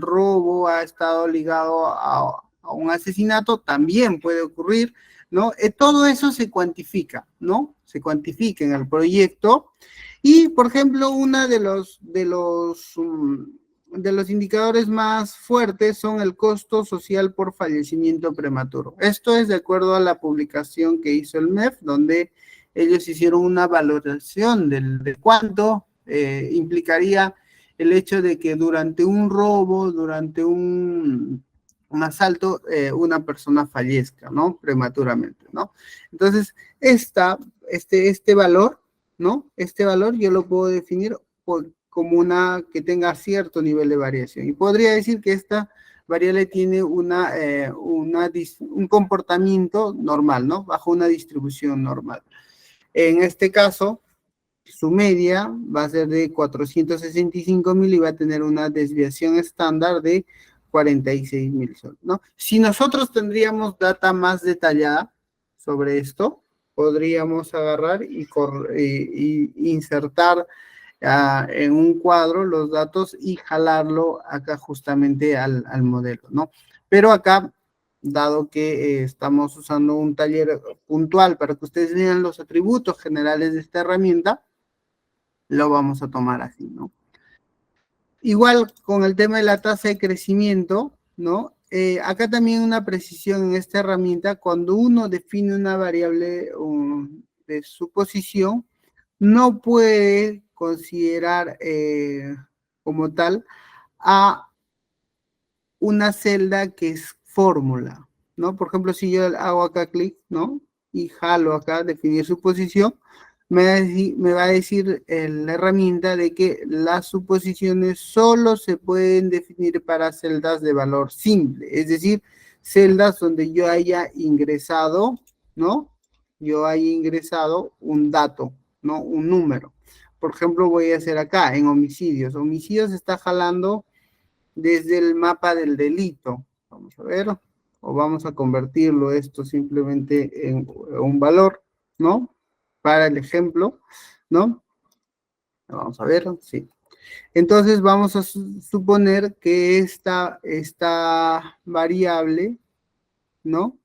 robo ha estado ligado a un asesinato, también puede ocurrir, ¿no? Todo eso se cuantifica, ¿no? Se cuantifica en el proyecto. Y, por ejemplo, uno de los indicadores más fuertes son el costo social por fallecimiento prematuro. Esto es de acuerdo a la publicación que hizo el MEF, donde ellos hicieron una valoración de cuánto implicaría el hecho de que durante un robo, durante un asalto, una persona fallezca, ¿no? Prematuramente, ¿no? Entonces, este valor, ¿no? Este valor yo lo puedo definir como una que tenga cierto nivel de variación. Y podría decir que esta variable tiene un comportamiento normal, ¿no? Bajo una distribución normal. En este caso, su media va a ser de 465.000 y va a tener una desviación estándar de 46.000 soles, ¿no? Si nosotros tendríamos data más detallada sobre esto, podríamos agarrar y insertar en un cuadro los datos y jalarlo acá justamente al modelo, ¿no? Pero acá, dado que estamos usando un taller puntual para que ustedes vean los atributos generales de esta herramienta, lo vamos a tomar así, ¿no? Igual con el tema de la tasa de crecimiento, ¿no? Acá también una precisión en esta herramienta, cuando uno define una variable de suposición, no puede considerar como tal a una celda que es fórmula, ¿no? Por ejemplo, si yo hago acá clic, ¿no? Y jalo acá, definir suposición, me va a decir la herramienta de que las suposiciones solo se pueden definir para celdas de valor simple, es decir, celdas donde yo haya ingresado, ¿no? Yo haya ingresado un dato, ¿no? Un número. Por ejemplo, voy a hacer acá, en homicidios. Homicidios está jalando desde el mapa del delito. Vamos a ver, o vamos a convertirlo esto simplemente en un valor, ¿no? Para el ejemplo, ¿no? Vamos a ver, sí. Entonces vamos a suponer que esta variable, ¿no?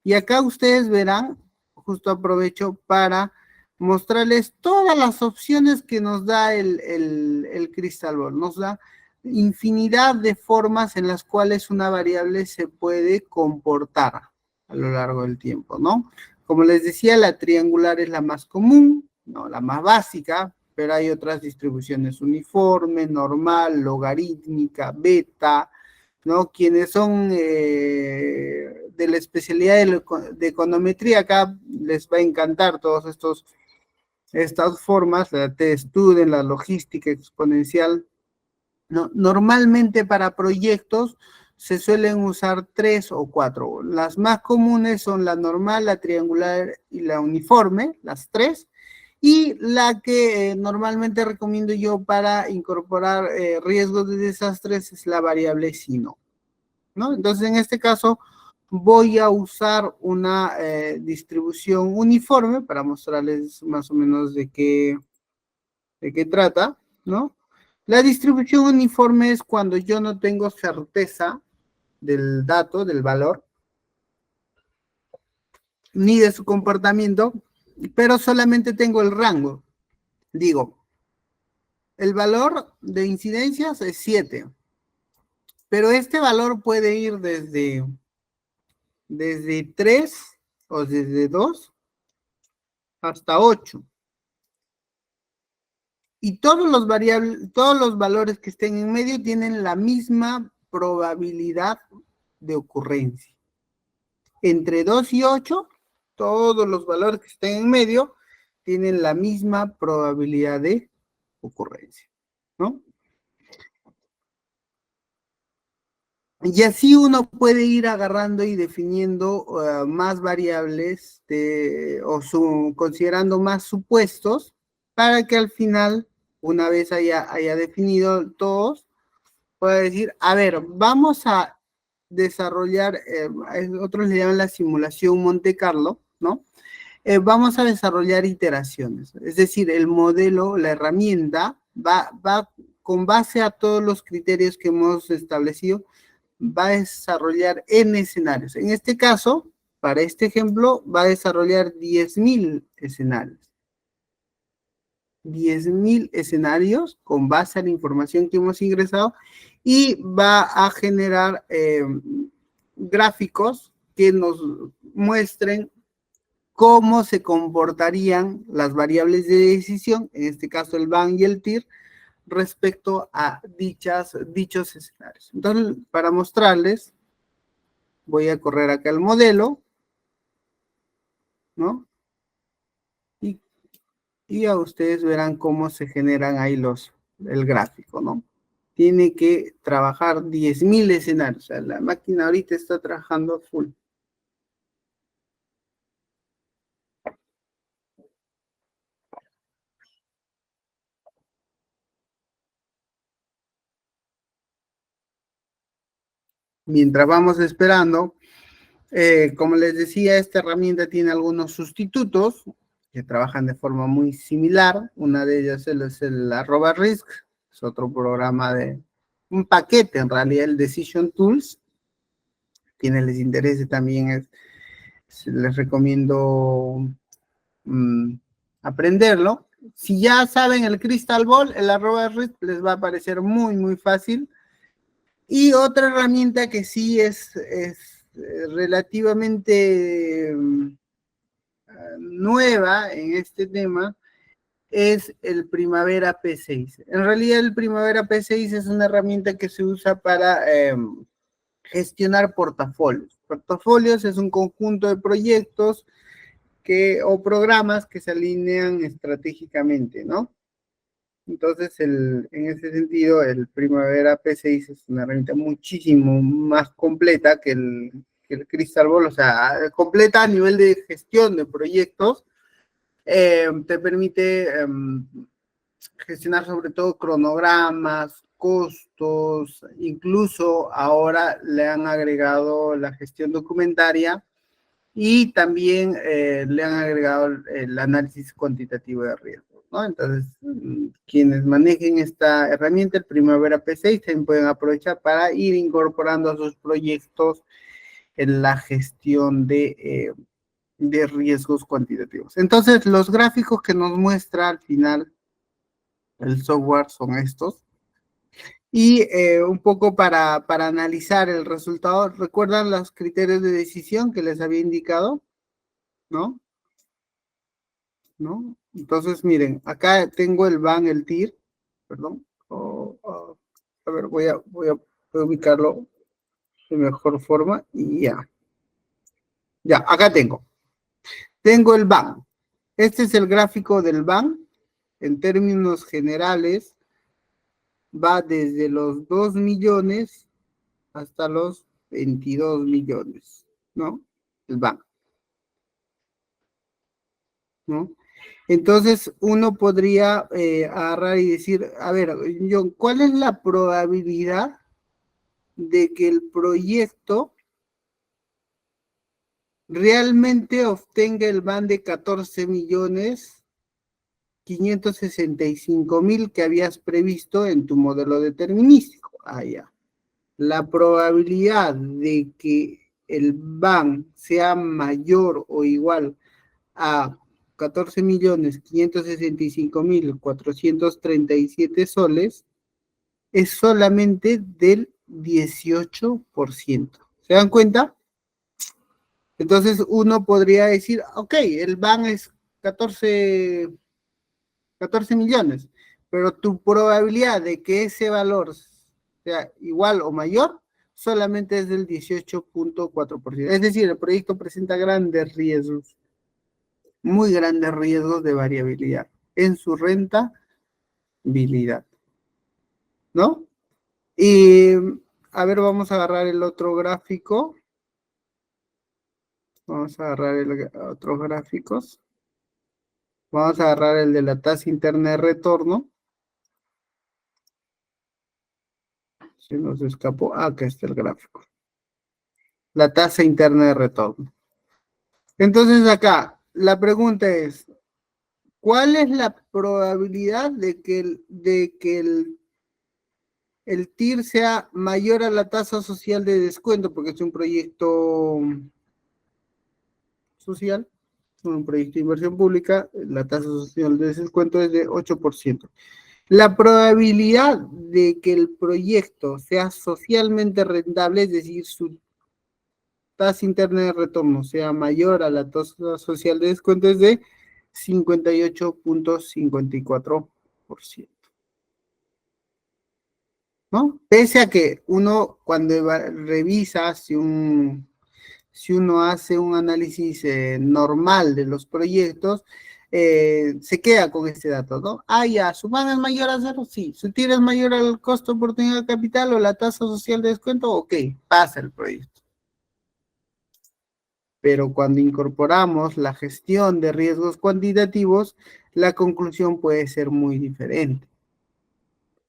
Y acá ustedes verán, justo aprovecho para mostrarles todas las opciones que nos da el Crystal Ball. Nos da infinidad de formas en las cuales una variable se puede comportar a lo largo del tiempo, ¿no? Como les decía, la triangular es la más común, ¿no? La más básica, pero hay otras distribuciones: uniforme, normal, logarítmica, beta, ¿no? Quienes son de la especialidad de econometría, acá les va a encantar todos estas formas, la T-Student, la logística exponencial, ¿no? Normalmente para proyectos se suelen usar 3 o 4. Las más comunes son la normal, la triangular y la uniforme, las 3. Y la que normalmente recomiendo yo para incorporar riesgos de desastres es la variable SINO, ¿no? Entonces, en este caso, voy a usar una distribución uniforme para mostrarles más o menos de qué trata, ¿no? La distribución uniforme es cuando yo no tengo certeza del dato, del valor, ni de su comportamiento, pero solamente tengo el rango. Digo, el valor de incidencias es 7, pero este valor puede ir desde desde 3 o desde 2 hasta 8. Y todos los valores que estén en medio tienen la misma probabilidad de ocurrencia. Entre 2 y 8, todos los valores que estén en medio tienen la misma probabilidad de ocurrencia, ¿no? Y así uno puede ir agarrando y definiendo más variables considerando más supuestos para que al final, una vez haya definido todos, pueda decir, a ver, vamos a desarrollar, otros le llaman la simulación Monte Carlo, ¿no? Vamos a desarrollar iteraciones, es decir, el modelo, la herramienta, va con base a todos los criterios que hemos establecido, va a desarrollar N escenarios. En este caso, para este ejemplo, va a desarrollar 10.000 escenarios. 10.000 escenarios con base a la información que hemos ingresado y va a generar gráficos que nos muestren cómo se comportarían las variables de decisión, en este caso el BAN y el TIR, respecto a dichos escenarios. Entonces, para mostrarles, voy a correr acá el modelo, ¿no? Y a ustedes verán cómo se generan ahí el gráfico, ¿no? Tiene que trabajar 10.000 escenarios. O sea, la máquina ahorita está trabajando full. Mientras vamos esperando, como les decía, esta herramienta tiene algunos sustitutos que trabajan de forma muy similar. Una de ellas es el @risk, es otro programa un paquete en realidad, el Decision Tools. Quienes les interese también les recomiendo aprenderlo. Si ya saben el Crystal Ball, el @risk les va a parecer muy, muy fácil. Y otra herramienta que sí es relativamente nueva en este tema es el Primavera P6. En realidad el Primavera P6 es una herramienta que se usa para gestionar portafolios. Portafolios es un conjunto de proyectos o programas que se alinean estratégicamente, ¿no? Entonces, en ese sentido, el Primavera P6 es una herramienta muchísimo más completa que el Crystal Ball, o sea, completa a nivel de gestión de proyectos. Te permite gestionar sobre todo cronogramas, costos, incluso ahora le han agregado la gestión documentaria y también le han agregado el análisis cuantitativo de riesgo, ¿no? Entonces, quienes manejen esta herramienta, el Primavera P6, también pueden aprovechar para ir incorporando a sus proyectos en la gestión de riesgos cuantitativos. Entonces, los gráficos que nos muestra al final el software son estos. Y un poco para analizar el resultado, ¿recuerdan los criterios de decisión que les había indicado? ¿No? ¿No? Entonces, miren, acá tengo el BAN, el TIR, perdón. A ver, voy a ubicarlo de mejor forma y ya. Ya, acá tengo. Tengo el BAN. Este es el gráfico del BAN. En términos generales, va desde los 2 millones hasta los 22 millones, ¿no? El BAN, ¿no? Entonces, uno podría agarrar y decir, a ver, John, ¿cuál es la probabilidad de que el proyecto realmente obtenga el BAN de 14.565.000 que habías previsto en tu modelo determinístico? Ah, ya. La probabilidad de que el BAN sea mayor o igual a 14.565.437 soles es solamente del 18%. ¿Se dan cuenta? Entonces uno podría decir, ok, el BAN es 14 millones, pero tu probabilidad de que ese valor sea igual o mayor solamente es del 18.4%. Es decir, el proyecto presenta grandes riesgos, muy grandes riesgos de variabilidad en su rentabilidad, ¿no? Y a ver, vamos a agarrar el otro gráfico. Vamos a agarrar otros gráficos. Vamos a agarrar el de la tasa interna de retorno. Se nos escapó. Ah, acá está el gráfico. La tasa interna de retorno. Entonces acá, la pregunta es, ¿cuál es la probabilidad de que el TIR sea mayor a la tasa social de descuento? Porque es un proyecto social, un proyecto de inversión pública, la tasa social de descuento es de 8%. La probabilidad de que el proyecto sea socialmente rentable, es decir, su tasa interna de retorno sea mayor a la tasa social de descuento, es de 58.54%. ¿No? Pese a que uno cuando revisa si uno hace un análisis normal de los proyectos, se queda con este dato, ¿no? Ah, ya, ¿su MAN es mayor a cero? Sí. ¿Su TIR es mayor al costo de oportunidad de capital o la tasa social de descuento? Ok, pasa el proyecto. Pero cuando incorporamos la gestión de riesgos cuantitativos, la conclusión puede ser muy diferente.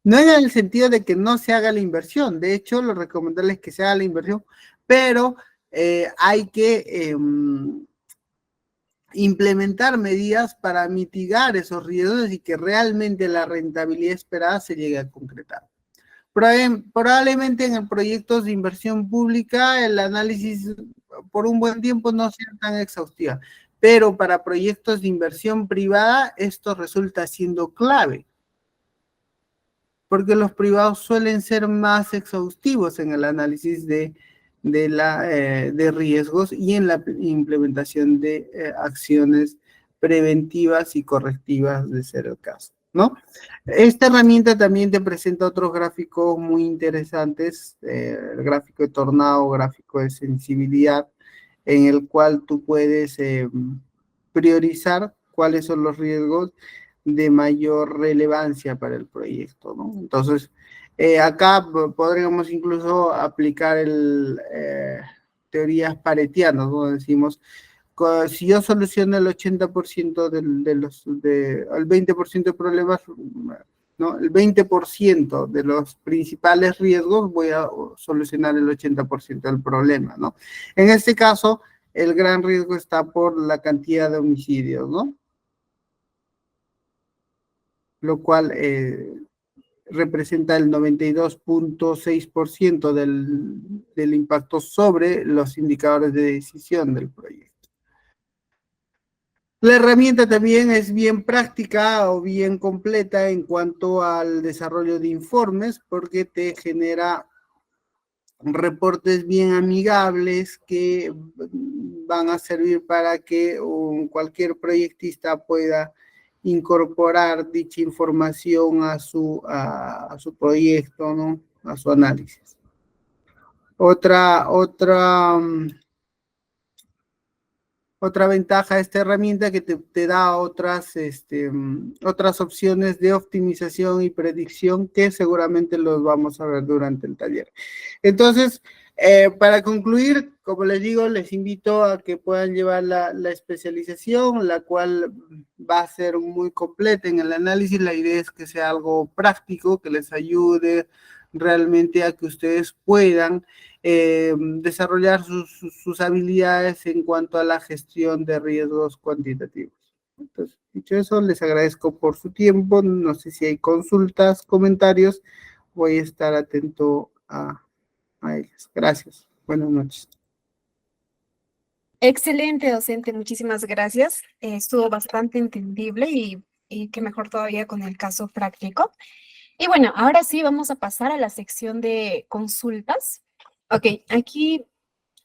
No en el sentido de que no se haga la inversión, de hecho, lo recomendable es que se haga la inversión, pero hay que implementar medidas para mitigar esos riesgos y que realmente la rentabilidad esperada se llegue a concretar. Probablemente en proyectos de inversión pública el análisis por un buen tiempo no sea tan exhaustiva, pero para proyectos de inversión privada esto resulta siendo clave, porque los privados suelen ser más exhaustivos en el análisis de riesgos y en la implementación de acciones preventivas y correctivas de ser el caso, ¿no? Esta herramienta también te presenta otros gráficos muy interesantes, el gráfico de tornado, gráfico de sensibilidad, en el cual tú puedes priorizar cuáles son los riesgos de mayor relevancia para el proyecto, ¿no? Entonces, acá podríamos incluso aplicar teorías paretianas, ¿no? Decimos, si yo soluciono el 80% el 20% de problemas, ¿no? El 20% de los principales riesgos voy a solucionar el 80% del problema, ¿no? En este caso, el gran riesgo está por la cantidad de homicidios, ¿no? Lo cual representa el 92.6% del impacto sobre los indicadores de decisión del proyecto. La herramienta también es bien práctica o bien completa en cuanto al desarrollo de informes porque te genera reportes bien amigables que van a servir para que cualquier proyectista pueda incorporar dicha información a su proyecto, ¿no? A su análisis. Otra ventaja de esta herramienta que te da otras opciones de optimización y predicción que seguramente los vamos a ver durante el taller. Entonces, para concluir, como les digo, les invito a que puedan llevar la especialización, la cual va a ser muy completa en el análisis. La idea es que sea algo práctico, que les ayude realmente a que ustedes puedan desarrollar sus habilidades en cuanto a la gestión de riesgos cuantitativos. Entonces, dicho eso, les agradezco por su tiempo. No sé si hay consultas, comentarios. Voy a estar atento a ellas. Gracias. Buenas noches. Excelente, docente, muchísimas gracias. Estuvo bastante entendible y qué mejor todavía con el caso práctico. Y bueno, ahora sí vamos a pasar a la sección de consultas. Ok, aquí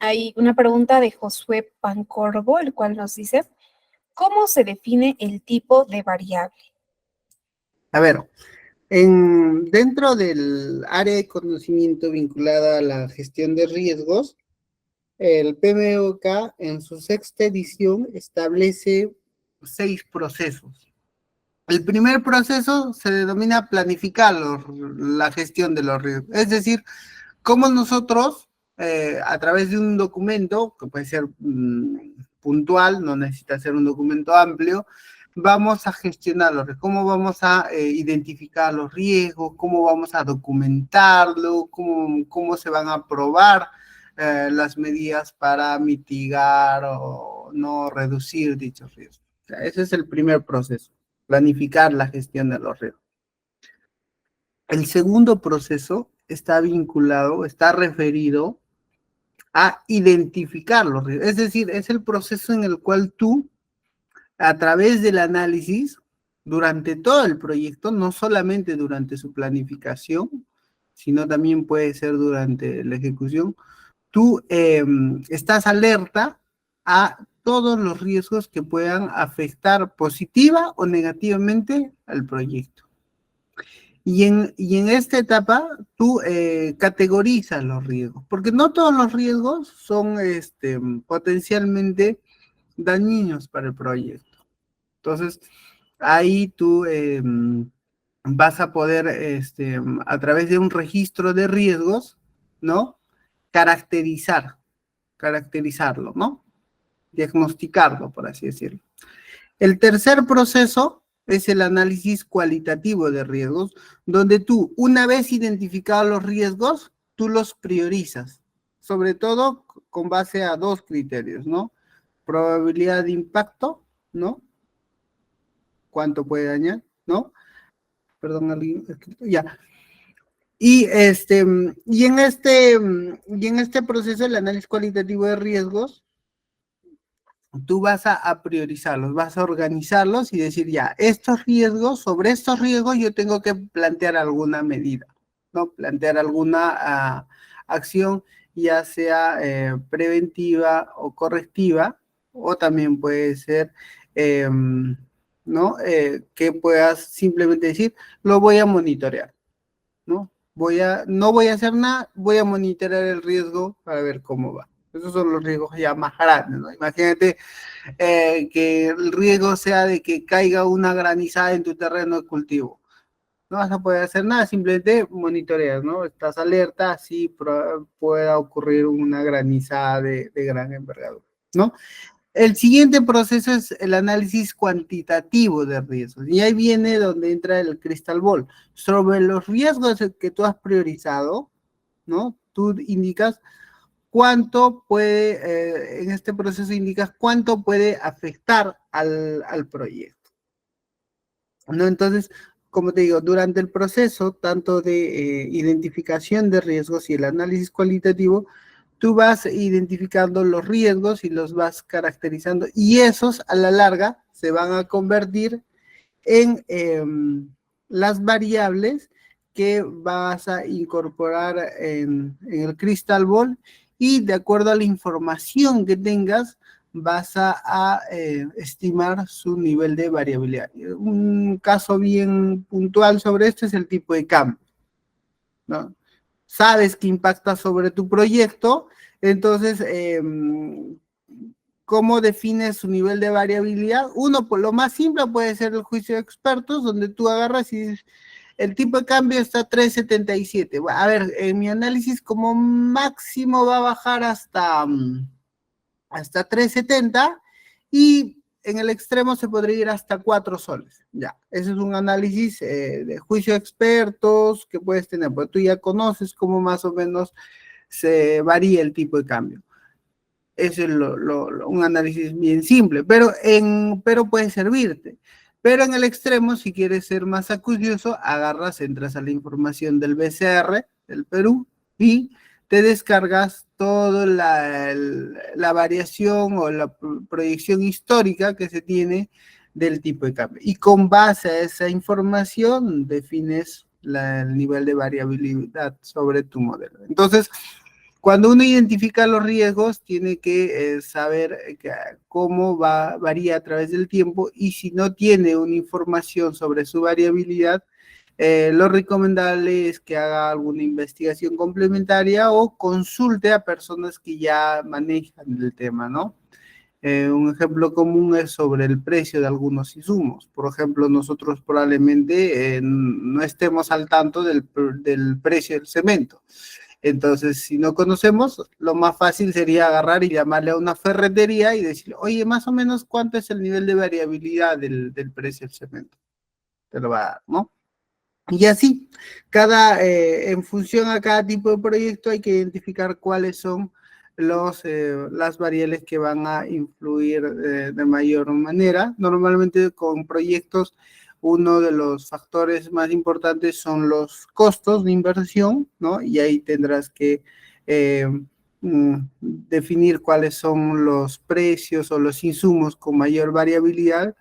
Hay una pregunta de Josué Pancorbo, el cual nos dice, ¿cómo se define el tipo de variable? A ver, dentro del área de conocimiento vinculada a la gestión de riesgos, el PMBOK en su sexta edición establece 6 procesos. El primer proceso se denomina planificar la gestión de los riesgos, es decir, cómo nosotros, a través de un documento, que puede ser puntual, no necesita ser un documento amplio, vamos a gestionar los riesgos, cómo vamos a identificar los riesgos, cómo vamos a documentarlo, cómo se van a probar las medidas para mitigar o no reducir dichos riesgos. O sea, ese es el primer proceso, planificar la gestión de los riesgos. El segundo proceso está vinculado, está referido a identificar los riesgos. Es decir, es el proceso en el cual tú, a través del análisis, durante todo el proyecto, no solamente durante su planificación, sino también puede ser durante la ejecución, tú estás alerta a todos los riesgos que puedan afectar positiva o negativamente al proyecto. Y en esta etapa tú categorizas los riesgos, porque no todos los riesgos son potencialmente dañinos para el proyecto. Entonces, ahí tú vas a poder, a través de un registro de riesgos, ¿no? Caracterizarlo, ¿no? Diagnosticarlo, por así decirlo. El tercer proceso es el análisis cualitativo de riesgos, donde tú, una vez identificados los riesgos, tú los priorizas, sobre todo con base a 2 criterios, ¿no? Probabilidad de impacto, ¿no? ¿Cuánto puede dañar, no? Perdón, alguien, ya. Y en este proceso, el análisis cualitativo de riesgos, tú vas a priorizarlos, vas a organizarlos y decir, ya, sobre estos riesgos yo tengo que plantear alguna medida, ¿no? Plantear alguna acción, ya sea preventiva o correctiva, o también puede ser, ¿no? Que puedas simplemente decir, lo voy a monitorear, ¿no? No voy a hacer nada, voy a monitorear el riesgo para ver cómo va. Esos son los riesgos ya más grandes, ¿no? Imagínate que el riesgo sea de que caiga una granizada en tu terreno de cultivo. No vas a poder hacer nada, simplemente monitoreas, ¿no? Estás alerta, si pueda ocurrir una granizada de gran envergadura, ¿no? El siguiente proceso es el análisis cuantitativo de riesgos. Y ahí viene donde entra el crystal ball. Sobre los riesgos que tú has priorizado, ¿no? Tú indicas cuánto puede, en este proceso indicas cuánto puede afectar al proyecto, ¿no? Entonces, como te digo, durante el proceso, tanto de identificación de riesgos y el análisis cualitativo, tú vas identificando los riesgos y los vas caracterizando, y esos a la larga se van a convertir en las variables que vas a incorporar en el crystal ball, y de acuerdo a la información que tengas, vas a estimar su nivel de variabilidad. Un caso bien puntual sobre esto es el tipo de cambio, ¿no? Sabes que impacta sobre tu proyecto, entonces, ¿cómo defines su nivel de variabilidad? Uno, pues lo más simple puede ser el juicio de expertos, donde tú agarras y dices, el tipo de cambio está 3.77. A ver, en mi análisis como máximo va a bajar hasta 3.70, y en el extremo se podría ir hasta 4 soles. Ya, ese es un análisis de juicio de expertos que puedes tener, porque tú ya conoces cómo más o menos se varía el tipo de cambio. Ese es un análisis bien simple, pero puede servirte. Pero en el extremo, si quieres ser más acucioso, entras a la información del BCR, del Perú, y te descargas toda la variación o la proyección histórica que se tiene del tipo de cambio. Y con base a esa información, defines el nivel de variabilidad sobre tu modelo. Entonces, Cuando uno identifica los riesgos, tiene que saber cómo varía a través del tiempo, y si no tiene una información sobre su variabilidad, lo recomendable es que haga alguna investigación complementaria o consulte a personas que ya manejan el tema, ¿no? Un ejemplo común es sobre el precio de algunos insumos. Por ejemplo, nosotros probablemente no estemos al tanto del precio del cemento. Entonces, si no conocemos, lo más fácil sería agarrar y llamarle a una ferretería y decirle, oye, más o menos, ¿cuánto es el nivel de variabilidad del precio del cemento? Te lo va a dar, ¿no? Y así, en función a cada tipo de proyecto hay que identificar cuáles son las variables que van a influir de mayor manera. Normalmente con proyectos, uno de los factores más importantes son los costos de inversión, ¿no? Y ahí tendrás que definir cuáles son los precios o los insumos con mayor variabilidad.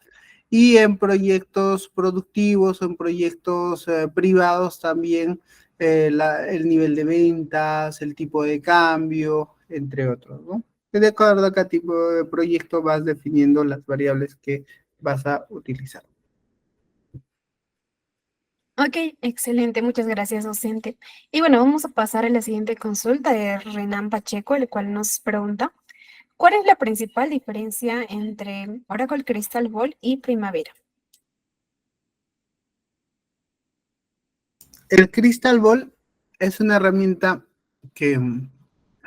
Y en proyectos productivos, en proyectos privados también, el nivel de ventas, el tipo de cambio, entre otros, ¿no? De acuerdo a qué tipo de proyecto vas definiendo las variables que vas a utilizar. Ok, excelente, muchas gracias, docente. Y bueno, vamos a pasar a la siguiente consulta de Renan Pacheco, el cual nos pregunta, ¿cuál es la principal diferencia entre Oracle Crystal Ball y Primavera? El Crystal Ball es una herramienta que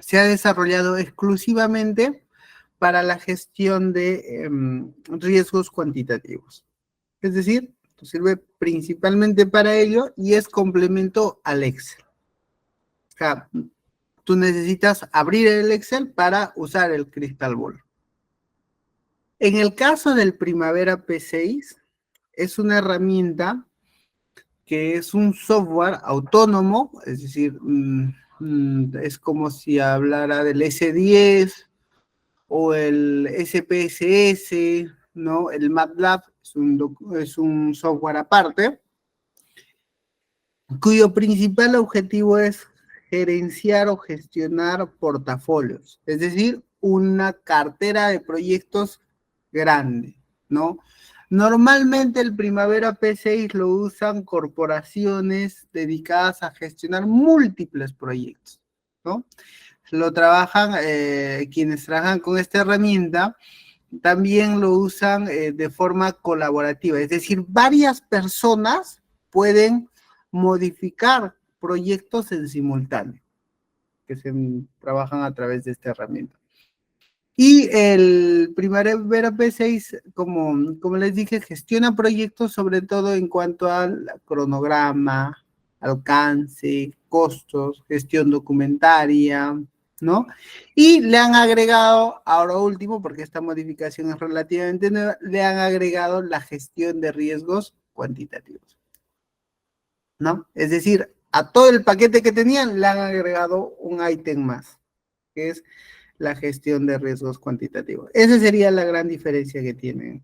se ha desarrollado exclusivamente para la gestión de riesgos cuantitativos. Es decir, sirve principalmente para ello y es complemento al Excel. O sea, tú necesitas abrir el Excel para usar el Crystal Ball. En el caso del Primavera P6, es una herramienta que es un software autónomo, es decir, es como si hablara del S10 o el SPSS, ¿no? El MATLAB es un software aparte, cuyo principal objetivo es gerenciar o gestionar portafolios, es decir, una cartera de proyectos grande, ¿no? Normalmente el Primavera P6 lo usan corporaciones dedicadas a gestionar múltiples proyectos, ¿no? Lo trabajan, quienes trabajan con esta herramienta, también lo usan de forma colaborativa, es decir, varias personas pueden modificar proyectos en simultáneo, que se trabajan a través de esta herramienta. Y el Primavera P6, como les dije, gestiona proyectos sobre todo en cuanto al cronograma, alcance, costos, gestión documentaria, ¿no? Y le han agregado, ahora último, porque esta modificación es relativamente nueva, le han agregado la gestión de riesgos cuantitativos, ¿no? Es decir, a todo el paquete que tenían le han agregado un ítem más, que es la gestión de riesgos cuantitativos. Esa sería la gran diferencia que tienen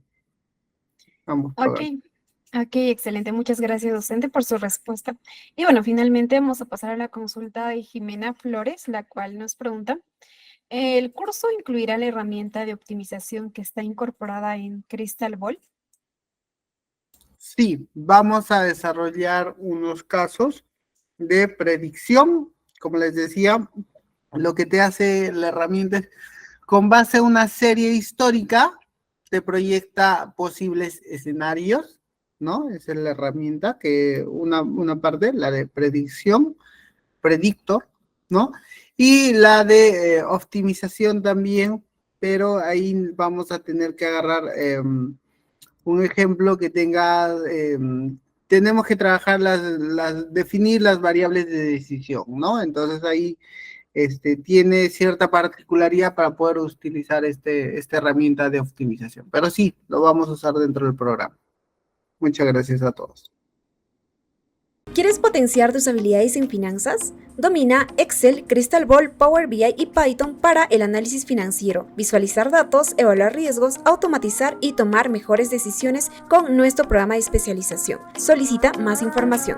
ambos programas. Ok, excelente. Muchas gracias, docente, por su respuesta. Y bueno, finalmente vamos a pasar a la consulta de Jimena Flores, la cual nos pregunta, ¿el curso incluirá la herramienta de optimización que está incorporada en Crystal Ball? Sí, vamos a desarrollar unos casos de predicción. Como les decía, lo que te hace la herramienta es, con base a una serie histórica, te proyecta posibles escenarios, ¿no? Esa es la herramienta, que una parte, la de predicción, predictor, ¿no? Y la de optimización también, pero ahí vamos a tener que agarrar un ejemplo que tenga, tenemos que trabajar definir las variables de decisión, ¿no? Entonces ahí tiene cierta particularidad para poder utilizar esta herramienta de optimización. Pero sí, lo vamos a usar dentro del programa. Muchas gracias a todos. ¿Quieres potenciar tus habilidades en finanzas? Domina Excel, Crystal Ball, Power BI y Python para el análisis financiero, visualizar datos, evaluar riesgos, automatizar y tomar mejores decisiones con nuestro programa de especialización. Solicita más información.